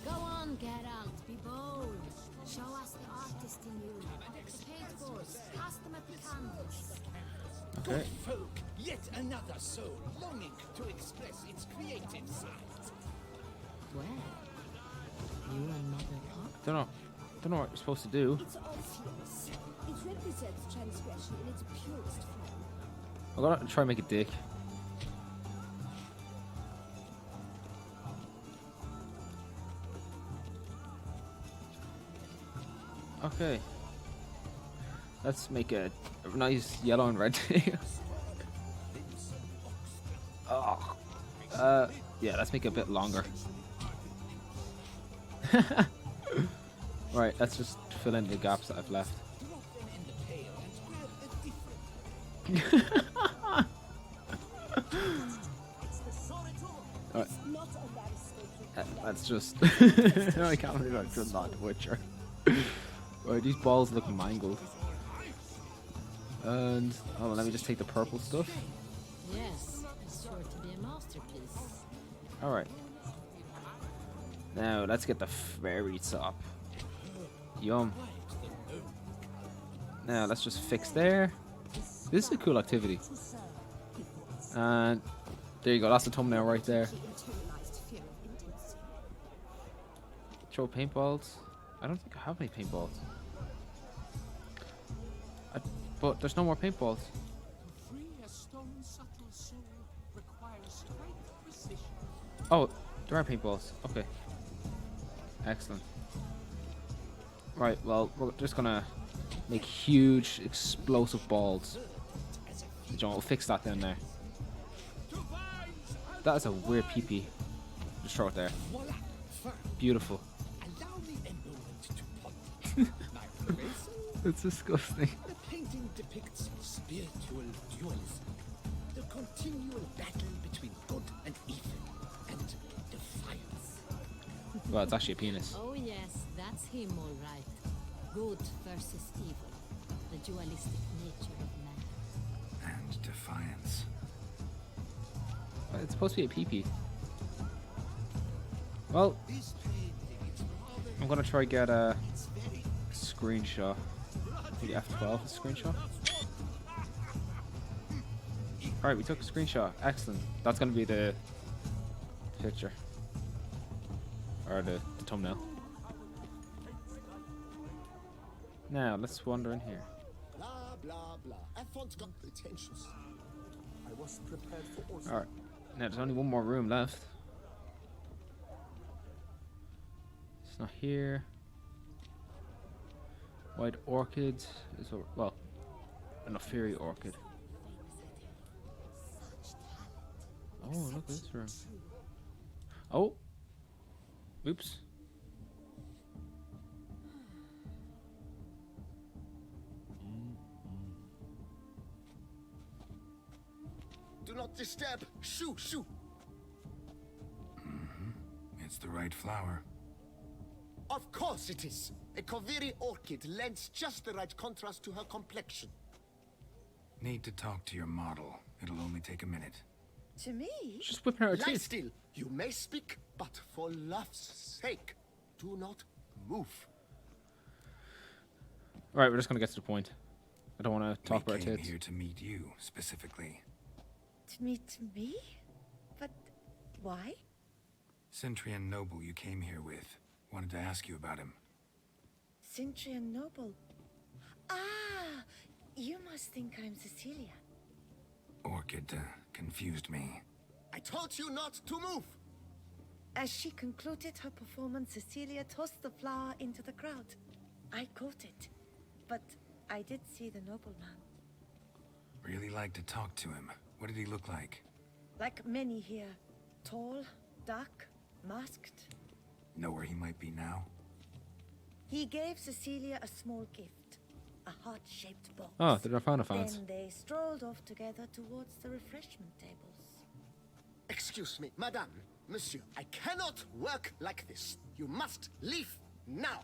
Go on, Geralt, be bold. Show us the artist in you. The paintballs, cast them at the canvas.
Okay.
Good folk, yet another soul longing to express its creative side.
Well, you and Mother Pop?
Don't know what you're supposed to do.
It's obvious. It represents transgression in its purest form.
I'm gonna try and make a dick. Okay. Let's make a nice yellow and red tail. Oh. Yeah, let's make it a bit longer. Right, let's just fill in the gaps that I've left. Alright. Let's just... I can't believe I've done that, Witcher. Right, these balls look mangled. And... oh, let me just take the purple stuff.
Yes, it's sure to be a masterpiece.
Alright. Now let's get the very top. Yum. Now let's just fix there. This is a cool activity. And there you go. That's the thumbnail right there. Throw paintballs. I don't think I have any paintballs. But there's no more paintballs. Oh, there are paintballs. Okay. Excellent. Right, well, we're just gonna make huge explosive balls. John, we'll fix that down there. That is a weird pee-pee. Just throw it there. Beautiful. It's disgusting.
The painting depicts spiritual dualism, the continual battle between good and evil, and defiance.
Well, it's actually a penis.
Oh yes, that's him all right. Good versus evil, the dualistic nature of man.
And defiance.
It's supposed to be a pee-pee. Well, I'm gonna try get a screenshot. The F12 screenshot. Alright, we took a screenshot. Excellent. That's gonna be the picture. Or the thumbnail. Now, let's wander in here.
Blah, blah, blah. Afon's got pretentious. I was prepared for all.
Alright. Now, there's only one more room left. It's not here. White orchid is over. Well, an fairy orchid. Oh, look at this room. Oh! Oops.
Do not disturb. Shoo, shoo.
It's the right flower.
Of course it is. A Kaviri orchid lends just the right contrast to her complexion.
Need to talk to your model. It'll only take a minute.
To me?
Just whipping her
Lie
teeth.
still. You may speak, but for love's sake, do not move.
Alright, we're just gonna get to the point. I don't want to talk
We
about her
came
tits.
here to meet you, specifically.
To meet me? But why?
Cintrian noble you came here with. Wanted to ask you about him.
Cintrian noble. Ah, you must think I'm Cecilia.
Orchid confused me.
I told you not to move.
As she concluded her performance, Cecilia tossed the flower into the crowd. I caught it, but I did see the nobleman.
Really like to talk to him. What did he look like?
Like many here. Tall, dark, masked.
Know where he might be now?
He gave Cecilia a small gift. A heart-shaped box.
Oh, they're Final fans.
Then they strolled off together towards the refreshment tables.
Excuse me, madame, monsieur. I cannot work like this. You must leave now.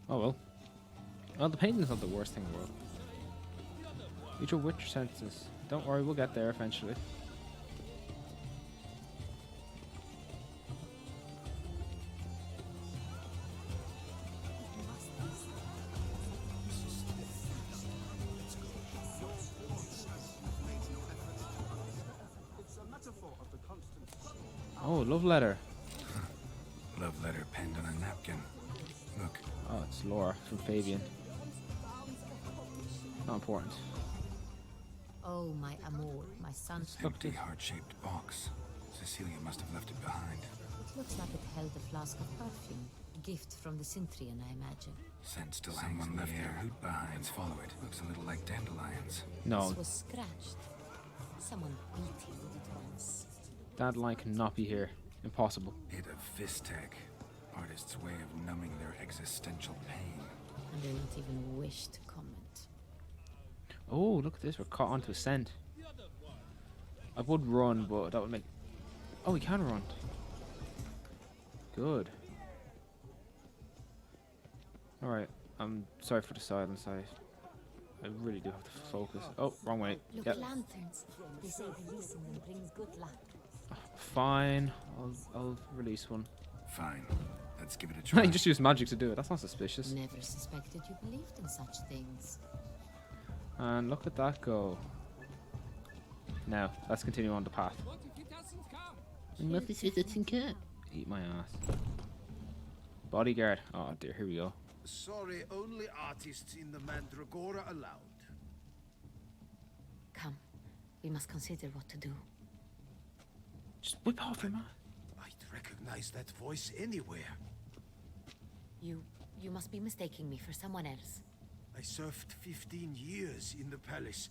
Oh well. Well, the painting's not the worst thing in the world. Use your witch senses. Don't worry, we'll get there eventually. Oh, love letter.
Love letter penned on a napkin. Look.
Oh, it's Laura from Fabian. Not important.
Oh, my amour, my son's
Empty heart-shaped box. Cecilia must have left it behind.
It looks like it held a flask of perfume. Gift from the Cintrian, I imagine.
Scent still hangs in the air. Loot behind. Let's follow it. Looks a little like dandelions.
No.
This was scratched. Someone beat him with it once.
That line cannot be here. Impossible.
Bit of Vistec. Artist's way of numbing their existential pain.
And they don't even wish to comment.
Oh, look at this. We're caught onto a scent. I would run, but that would make... Oh, we can run. Good. Alright. I'm sorry for the silence. I really do have to focus. Oh, wrong way.
Look,
Yep.
lanterns. They say releasing them brings good luck.
Oh, fine. I'll release one.
Fine. Let's give it a try.
You just use magic to do it. That's not suspicious.
Never suspected you believed in such things.
And look at that go. Now, let's continue on the path.
What if he doesn't come?
What if he doesn't come? Eat my ass. Bodyguard. Oh dear, here we go.
Sorry, only artists in the Mandragora allowed.
Come, we must consider what to do.
Just whip off your man.
I'd recognize that voice anywhere.
You must be mistaking me for someone else.
I served 15 years in the palace.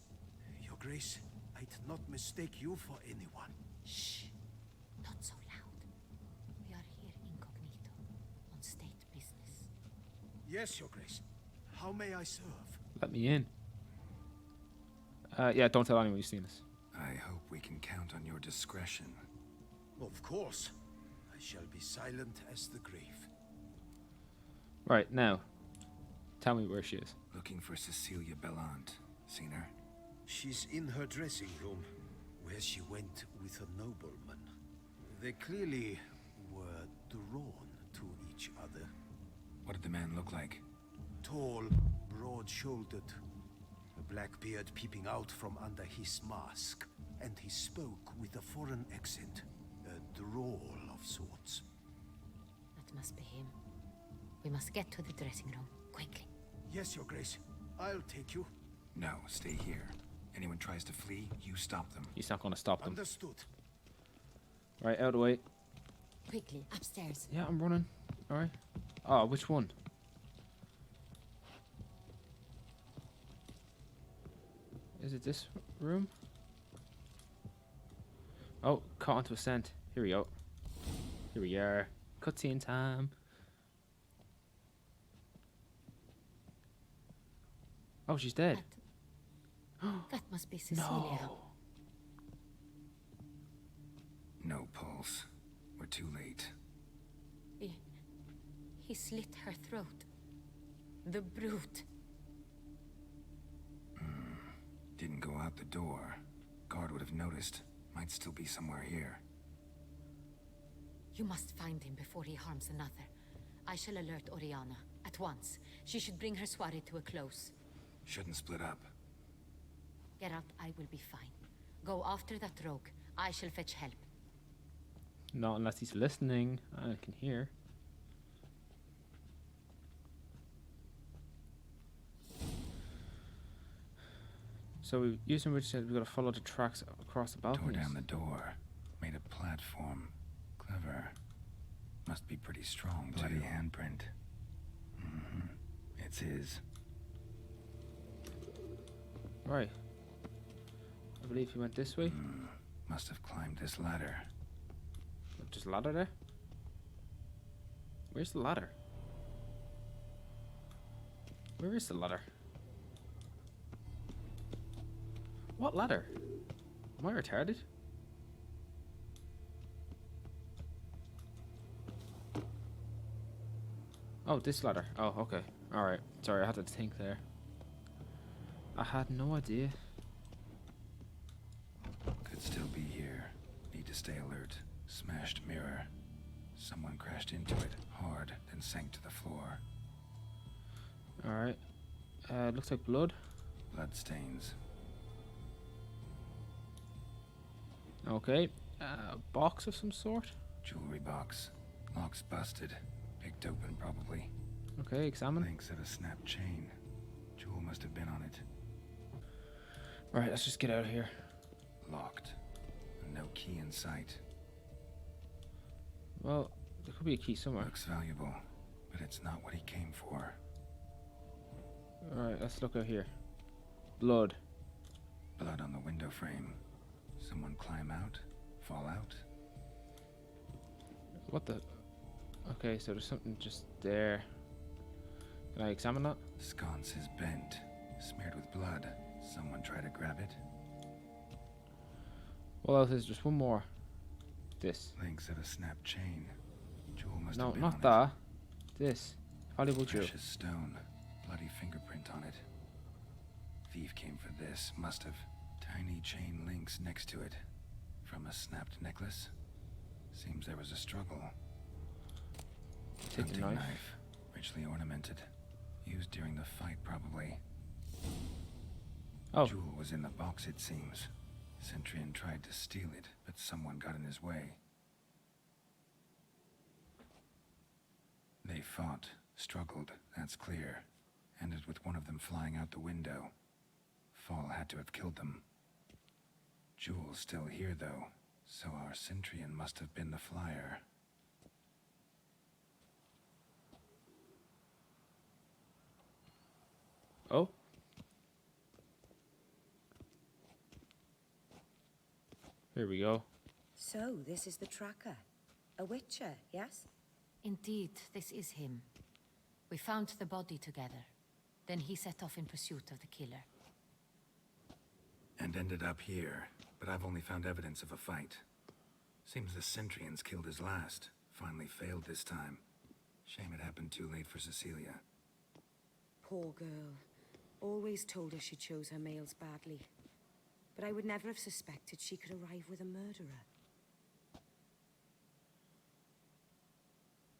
Your Grace, I'd not mistake you for anyone.
Shh. Not so loud. We are here incognito, on state business.
Yes, Your Grace. How may I serve?
Let me in. Yeah, don't tell anyone you've seen us.
I hope we can count on your discretion.
Of course. I shall be silent as the grave.
Right, now. Tell me where she is.
Looking for Cecilia Bellant. Seen her?
She's in her dressing room, where she went with a nobleman. They clearly were drawn to each other.
What did the man look like?
Tall, broad-shouldered, a black beard peeping out from under his mask, and he spoke with a foreign accent, a drawl of sorts.
That must be him. We must get to the dressing room, quickly.
Yes, Your Grace. I'll take you.
No, stay here. Anyone tries to flee, you stop them.
He's not going to stop them.
Understood.
Right, out of the way.
Quickly, upstairs.
Yeah, I'm running. Alright. Oh, which one? Is it this room? Oh, caught onto a scent. Here we go. Here we are. Cutscene time. Oh, she's dead.
That must be Cecilia.
No.
No pulse. We're too late.
He slit her throat. The brute.
Didn't go out the door. Guard would have noticed. Might still be somewhere here.
You must find him before he harms another. I shall alert Oriana at once. She should bring her soirée to a close.
Shouldn't split up.
Geralt, I will be fine. Go after that rogue. I shall fetch help.
Not unless he's listening. I can hear. So we've used which said we've got to follow the tracks across the balcony.
Tore down the door. Made a platform. Clever. Must be pretty strong, bloody handprint. It's his.
Right. I believe he went this way.
Must have climbed this ladder.
Just a ladder there? Where's the ladder? Where is the ladder? What ladder? Am I retarded? Oh, this ladder. Oh, okay. Alright. Sorry, I had to think there. I had no idea.
Could still be here. Need to stay alert. Smashed mirror. Someone crashed into it hard, then sank to the floor.
Alright. Looks like blood.
Blood stains.
Okay. A box of some sort.
Jewelry box. Lock's busted. Picked open, probably.
Okay, examine.
Links of a snapped chain. Jewel must have been on it.
Right, let's just get out of here.
Locked. No key in sight.
Well, there could be a key somewhere.
Looks valuable, but it's not what he came for.
Alright, let's look out here. Blood.
Blood on the window frame. Someone climb out? Fall out?
What the? Okay, so there's something just there. Can I examine that?
Sconce is bent. Smeared with blood. Someone try to grab it?
What else is just one more? This.
Links of a snapped chain. Jewel must
No,
have been
not
on
that. This. Valuable jewel.
Precious stone. Bloody fingerprint on it. Thief came for this. Must have. Tiny chain links next to it. From a snapped necklace. Seems there was a struggle.
Take the
Hunting
knife.
richly ornamented. Used during the fight, probably.
Oh.
Jewel was in the box, it seems. Cintrian tried to steal it, but someone got in his way. They fought, struggled, that's clear. Ended with one of them flying out the window. Fall had to have killed them. Jewel's still here, though, so our Cintrian must have been the flyer.
Oh. Here we go.
So, this is the tracker. A witcher, yes?
Indeed, this is him. We found the body together. Then he set off in pursuit of the killer.
And ended up here, but I've only found evidence of a fight. Seems the Cintrians killed his last. Finally failed this time. Shame it happened too late for Cecilia.
Poor girl. Always told her she chose her males badly. But I would never have suspected she could arrive with a murderer.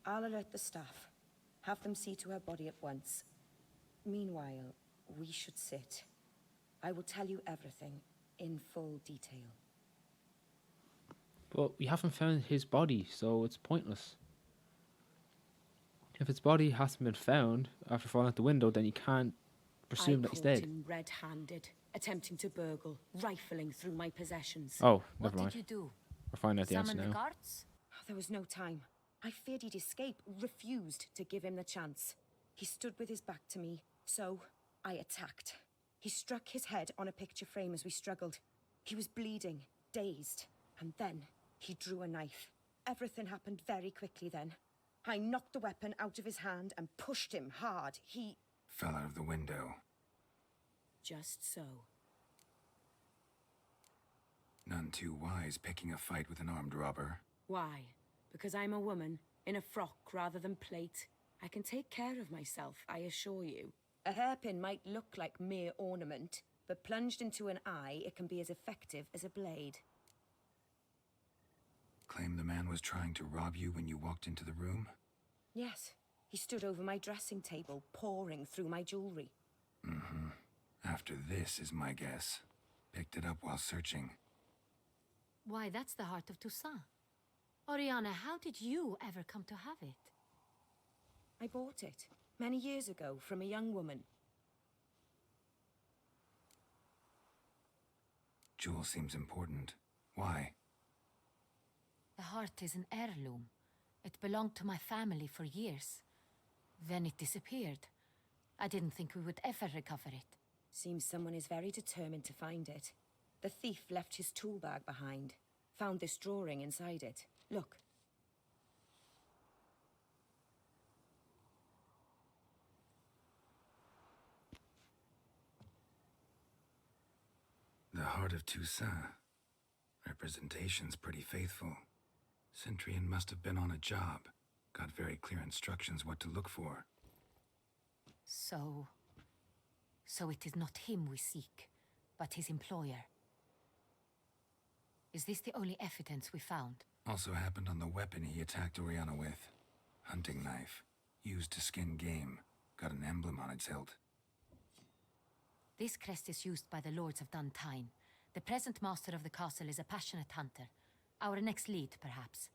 I'll alert the staff. Have them see to her body at once. Meanwhile, we should sit. I will tell you everything in full detail.
But we haven't found his body, so it's pointless. If his body hasn't been found after falling out the window, then you can't presume that he's dead.
I caught him red-handed, attempting to burgle, rifling through my possessions.
Oh, never mind.
What did you do?
We're finding out the answer
Summon
now.
the guards?
There was no time. I feared he'd escape, refused to give him the chance. He stood with his back to me, so I attacked. He struck his head on a picture frame as we struggled. He was bleeding, dazed, and then he drew a knife. Everything happened very quickly then. I knocked the weapon out of his hand and pushed him hard. He
Fell out of the window.
just so.
None too wise picking a fight with an armed robber.
Why? Because I'm a woman, in a frock rather than plate. I can take care of myself, I assure you. A hairpin might look like mere ornament, but plunged into an eye, it can be as effective as a blade.
Claim the man was trying to rob you when you walked into the room?
Yes, he stood over my dressing table, pouring through my jewelry.
Mm-hmm. After this is my guess. Picked it up while searching.
Why, that's the heart of Toussaint. Oriana, how did you ever come to have it?
I bought it, many years ago, from a young woman.
Jewel seems important. Why?
The heart is an heirloom. It belonged to my family for years. Then it disappeared. I didn't think we would ever recover it.
Seems someone is very determined to find it. The thief left his tool bag behind. Found this drawing inside it. Look.
The heart of Toussaint. Representation's pretty faithful. Cintrian must have been on a job. Got very clear instructions what to look for.
So it is not him we seek, but his employer. Is this the only evidence we found?
Also happened on the weapon he attacked Oriana with. Hunting knife. Used to skin game. Got an emblem on its hilt.
This crest is used by the lords of Duntine. The present master of the castle is a passionate hunter. Our next lead, perhaps.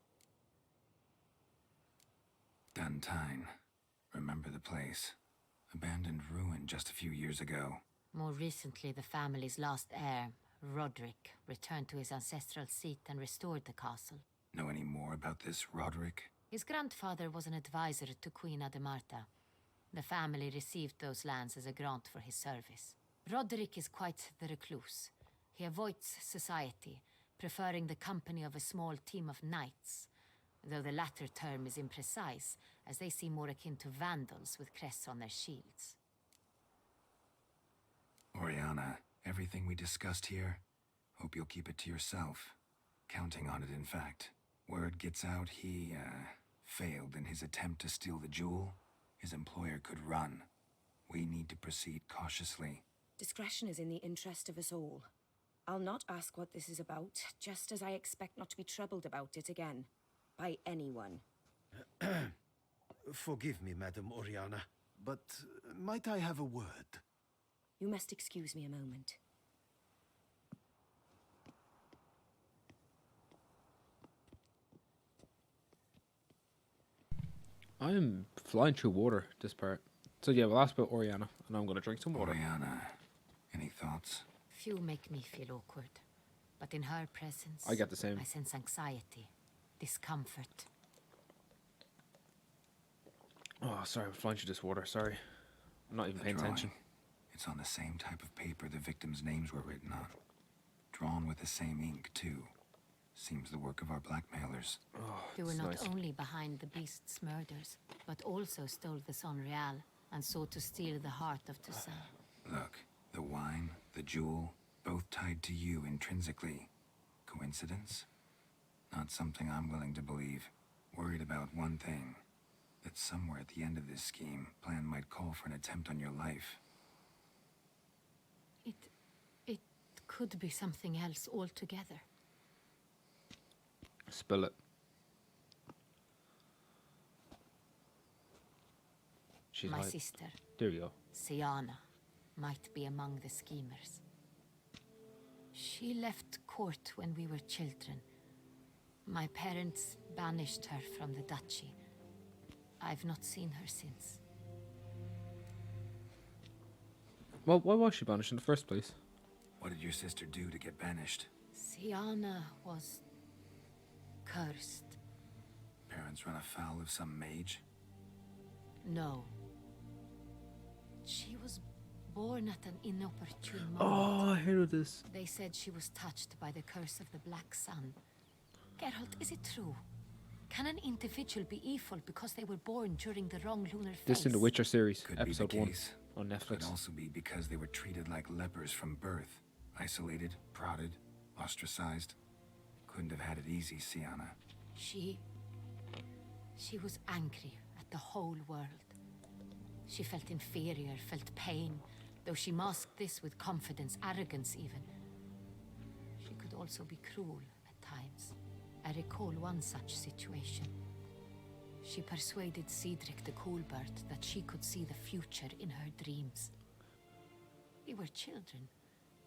Duntine. Remember the place. Abandoned ruin just a few years ago.
More recently, the family's last heir, Roderick, returned to his ancestral seat and restored the castle.
Know any more about this Roderick?
His grandfather was an advisor to Queen Ademarta. The family received those lands as a grant for his service. Roderick is quite the recluse. He avoids society, preferring the company of a small team of knights, though the latter term is imprecise, as they seem more akin to vandals with crests on their shields.
Oriana, everything we discussed here, hope you'll keep it to yourself. Counting on it, in fact. Word gets out he, failed in his attempt to steal the jewel. His employer could run. We need to proceed cautiously.
Discretion is in the interest of us all. I'll not ask what this is about, just as I expect not to be troubled about it again. by anyone.
Forgive me, Madam Oriana, but might I have a word?
You must excuse me a moment.
I'm flying through water this part. So yeah, we'll ask about Oriana, and I'm gonna drink some water.
Oriana, any thoughts?
Few make me feel awkward, but in her presence,
I get the same.
I sense anxiety, discomfort.
Oh, sorry, I'm flying through this water. Sorry, I'm not even paying attention.
It's on the same type of paper the victims' names were written on. Drawn with the same ink, too. Seems the work of our blackmailers.
Oh,
They were not only behind the beast's murders, but also stole the Son Real and sought to steal the heart of Toussaint.
Look, the wine, the jewel, both tied to you intrinsically. Coincidence? Not something I'm willing to believe. Worried about one thing. That somewhere at the end of this scheme, plan might call for an attempt on your life.
It could be something else altogether.
Spill it. She's
My
like,
sister,
there you go.
Siana, might be among the schemers. She left court when we were children. My parents banished her from the duchy. I've not seen her since.
Well, why was she banished in the first place?
What did your sister do to get banished?
Siana was cursed.
Parents run afoul of some mage?
No. She was born at an inopportune moment.
Oh, I heard of this.
They said she was touched by the curse of the Black Sun. Geralt, is it true? Can an individual be evil because they were born during the wrong lunar phase?
This in the Witcher series,
Could
episode
be the
1
case.
on Netflix.
Could also be because they were treated like lepers from birth. Isolated, prodded, ostracized. Couldn't have had it easy, Siana.
She was angry at the whole world. She felt inferior, felt pain, though she masked this with confidence, arrogance even. She could also be cruel at times. I recall one such situation. She persuaded Cedric the Coolbird that she could see the future in her dreams. We were children,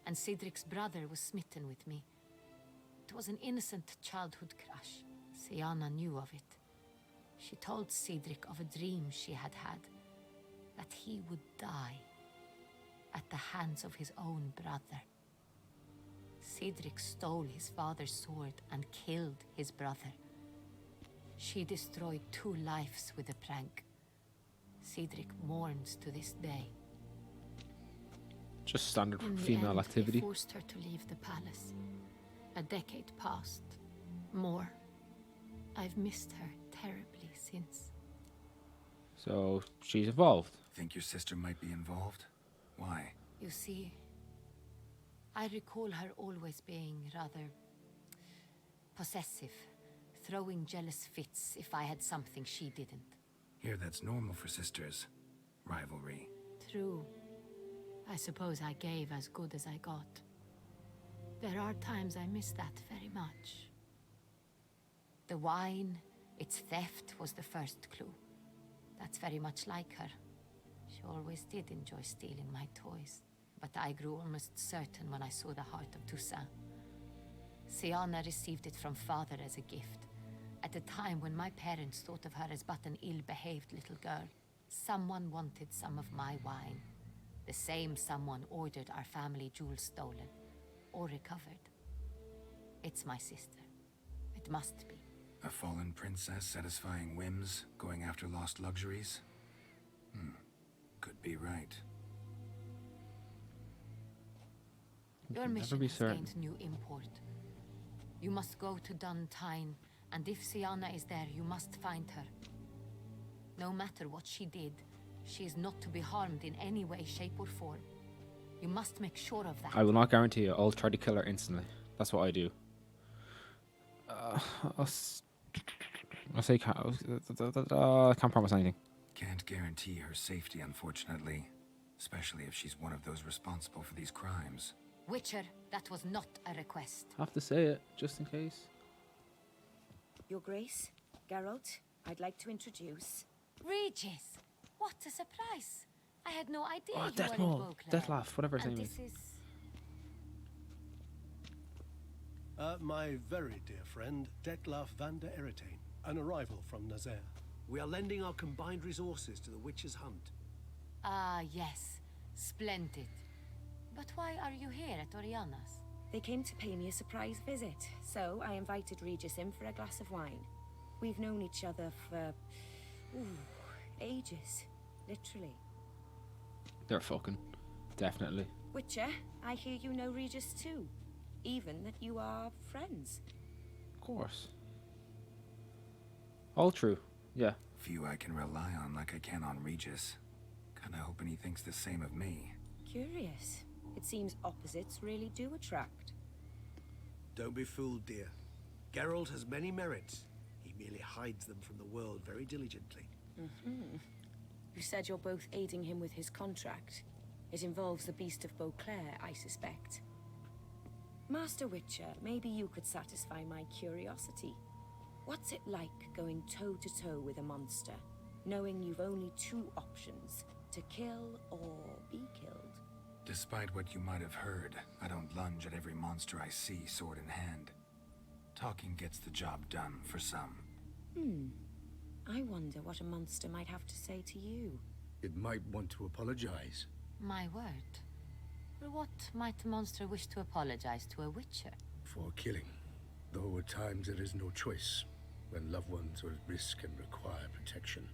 and Cedric's brother was smitten with me. It was an innocent childhood crush. Siana knew of it. She told Cedric of a dream she had had, that he would die at the hands of his own brother. Cedric stole his father's sword and killed his brother. She destroyed 2 lives with a prank. Cedric mourns to this day.
Just standard
In the
female
end,
activity.
They forced her to leave the palace. A decade passed. More. I've missed her terribly since.
So she's evolved.
Think your sister might be involved? Why?
You see, I recall her always being rather possessive, throwing jealous fits if I had something she didn't.
Here, that's normal for sisters. Rivalry.
True. I suppose I gave as good as I got. There are times I miss that very much. The wine, its theft was the first clue. That's very much like her. She always did enjoy stealing my toys. But I grew almost certain when I saw the heart of Toussaint. Siana received it from father as a gift, at a time when my parents thought of her as but an ill-behaved little girl. Someone wanted some of my wine. The same someone ordered our family jewels stolen, or recovered. It's my sister. It must be.
A fallen princess satisfying whims, going after lost luxuries? Could be right.
Your mission has gained new import. You must go to Duntine, and if Siana is there, you must find her. No matter what she did, she is not to be harmed in any way, shape, or form. You must make sure of that.
I will not guarantee you. I'll try to kill her instantly. That's what I do. I'll say I can't promise anything.
Can't guarantee her safety, unfortunately. Especially if she's one of those responsible for these crimes.
Witcher, that was not a request.
I have to say it, just in case.
Your Grace? Geralt, I'd like to introduce...
Regis! What a surprise! I had no idea
Oh,
you were in Beauclair.
Deathlaugh, whatever his
And
name
this is...
My very dear friend, Dettlaff van der Eretain, an arrival from Nazaire. We are lending our combined resources to the Witch's Hunt.
Ah, yes. Splendid. But why are you here at Oriana's?
They came to pay me a surprise visit, so I invited Regis in for a glass of wine. We've known each other for... ages. Literally.
They're fucking. Definitely.
Witcher, I hear you know Regis too. Even that you are friends.
Of course. All true. Yeah.
Few I can rely on like I can on Regis. Kinda hoping he thinks the same of me.
Curious. It seems opposites really do attract.
Don't be fooled, dear. Geralt has many merits. He merely hides them from the world very diligently.
You said you're both aiding him with his contract. It involves the Beast of Beauclair, I suspect. Master Witcher, maybe you could satisfy my curiosity. What's it like going toe-to-toe with a monster, knowing you've only two options, to kill or be killed?
Despite what you might have heard, I don't lunge at every monster I see sword in hand. Talking gets the job done for some.
I wonder what a monster might have to say to you.
It might want to apologize.
My word. For what might a monster wish to apologize to a witcher?
For killing. Though at times there is no choice, when loved ones are at risk and require protection.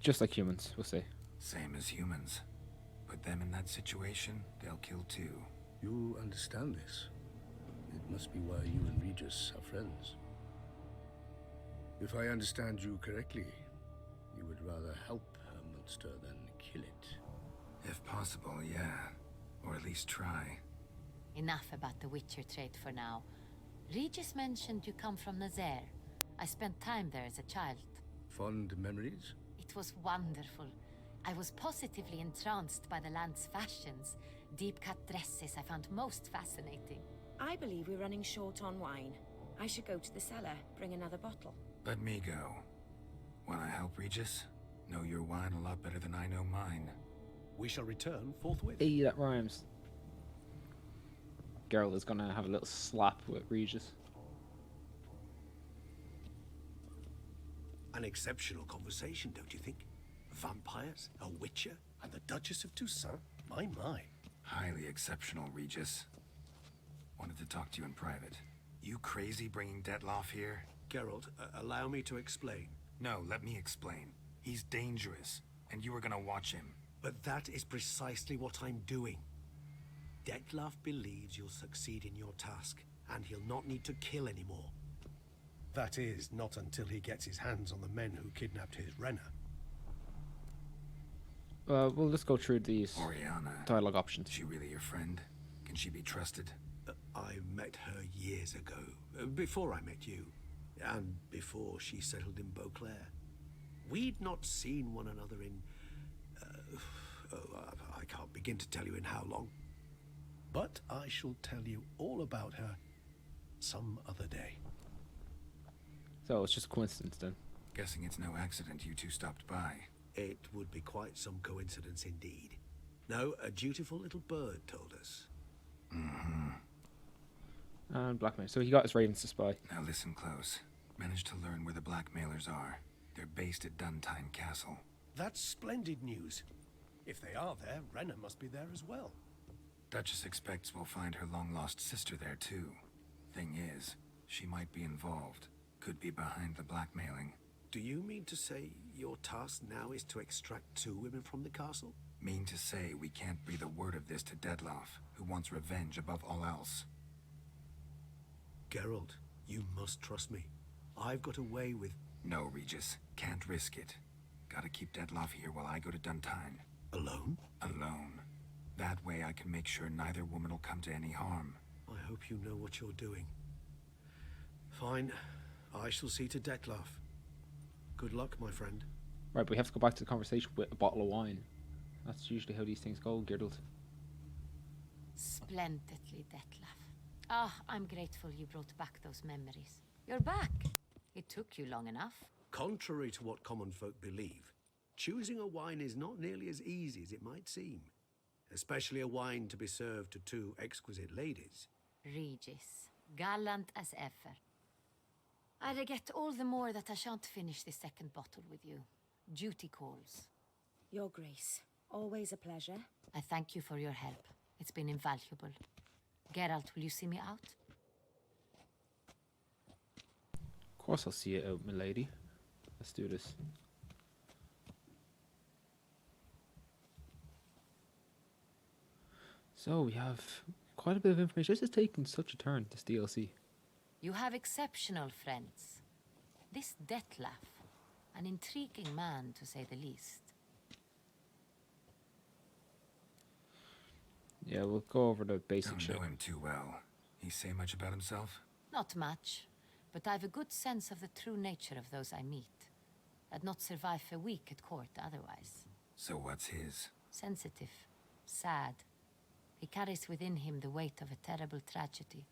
Just like humans, we'll say.
Same as humans. Put them in that situation, they'll kill too.
You understand this. It must be why you and Regis are friends. If I understand you correctly, you would rather help a monster than kill it.
If possible, yeah. Or at least try.
Enough about the witcher trait for now. Regis mentioned you come from Nazaire. I spent time there as a child.
Fond memories?
It was wonderful. I was positively entranced by the land's fashions. Deep-cut dresses I found most fascinating.
I believe we're running short on wine. I should go to the cellar, bring another bottle.
Let me go. Wanna help, Regis? Know your wine a lot better than I know mine.
We shall return forthwith.
Hey, that rhymes. Geralt is gonna have a little slap with Regis.
An exceptional conversation, don't you think? Vampires, a witcher,
and the Duchess of Toussaint? My.
Highly exceptional, Regis. Wanted to talk to you in private. You crazy bringing Dettlaff here?
Geralt, allow me to explain.
No, let me explain. He's dangerous, and you were gonna watch him.
But that is precisely what I'm doing. Dettlaff believes you'll succeed in your task, and he'll not need to kill anymore.
That is, not until he gets his hands on the men who kidnapped his Renner.
We'll just go through these
Oriana.
dialogue options.
Is she really your friend? Can she be trusted?
I met her years ago, before I met you, and before she settled in Beauclair. We'd not seen one another in... I can't begin to tell you in how long.
But I shall tell you all about her some other day.
So it's just a coincidence then.
Guessing it's no accident you two stopped by.
It would be quite some coincidence indeed. No, a dutiful little bird told us.
And blackmail. So he got his ravens to spy.
Now listen close. Managed to learn where the blackmailers are. They're based at Duntine Castle.
That's splendid news. If they are there, Renner must be there as well.
Duchess expects we'll find her long-lost sister there too. Thing is, she might be involved. Could be behind the blackmailing.
Do you mean to say your task now is to extract 2 women from the castle?
Mean to say we can't breathe a word of this to Dettlaff, who wants revenge above all else.
Geralt, you must trust me. I've got a way with...
No, Regis. Can't risk it. Gotta keep Dettlaff here while I go to Duntine.
Alone?
Alone. That way I can make sure neither woman will come to any harm.
I hope you know what you're doing. Fine. I shall see to Dettlaff. Good luck, my friend.
Right, but we have to go back to the conversation with a bottle of wine. That's usually how these things go, Geralt.
Splendidly, Dettlaff. Ah, I'm grateful you brought back those memories. You're back. It took you long enough.
Contrary to what common folk believe, choosing a wine is not nearly as easy as it might seem. Especially a wine to be served to two exquisite ladies.
Regis, gallant as ever. I regret all the more that I shan't finish the second bottle with you. Duty calls.
Your Grace, always a pleasure.
I thank you for your help. It's been invaluable. Geralt, will you see me out?
Of course I'll see you out, milady. Let's do this. So we have quite a bit of information. This is taking such a turn, this DLC.
You have exceptional friends. This Detlef, an intriguing man to say the least.
Yeah, we'll go over the basic shit.
Don't know him too well. He say much about himself?
Not much, but I've a good sense of the true nature of those I meet. I'd not survive a week at court otherwise.
So what's his?
Sensitive, sad. He carries within him the weight of a terrible tragedy.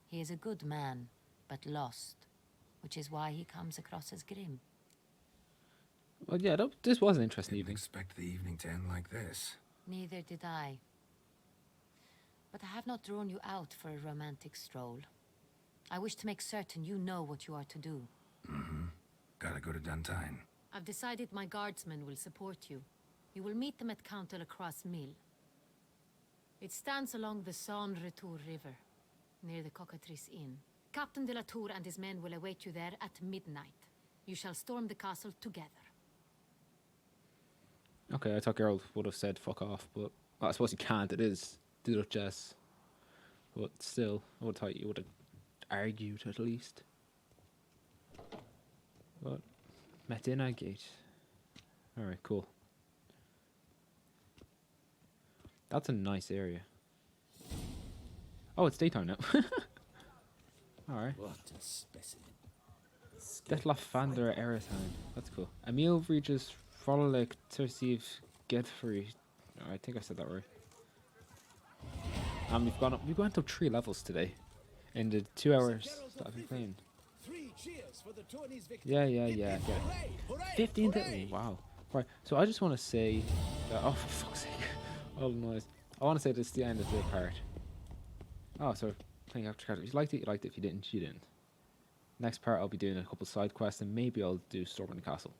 He is a good man, but lost, which is why he comes across as grim.
Well, yeah, this was an interesting evening.
Didn't expect the evening to end like this.
Neither did I. But I have not drawn you out for a romantic stroll. I wish to make certain you know what you are to do.
Mm-hmm. Gotta go to Duntine.
I've decided my guardsmen will support you. You will meet them at Count de la Croix Mill. It stands along the Saône Retour River, near the Cockatrice Inn. Captain de la Tour and his men will await you there at midnight. You shall storm the castle together.
Okay, I thought Geralt would have said fuck off, but well, I suppose he can't. It is the Duchess. But still, I would have thought you would have argued at least. But Medina Gate. Alright, cool. That's a nice area. Oh, it's daytime now. Alright.
What a specimen.
Detlef van der Eretine. That's cool. Emil Regis Frolic Tersiv Gedfrey. I think I said that right. And we've gone up 3 levels today. In the 2 hours that I've been playing.
3 cheers for the tourney's victory.
Yeah. 15 to wow. Right, so I just want to say that, oh, for fuck's sake. All the noise. I want to say this is the end of the part. Oh, so playing after character. If you liked it, you liked it. If you didn't, you didn't. Next part, I'll be doing a couple side quests, and maybe I'll do storming the castle.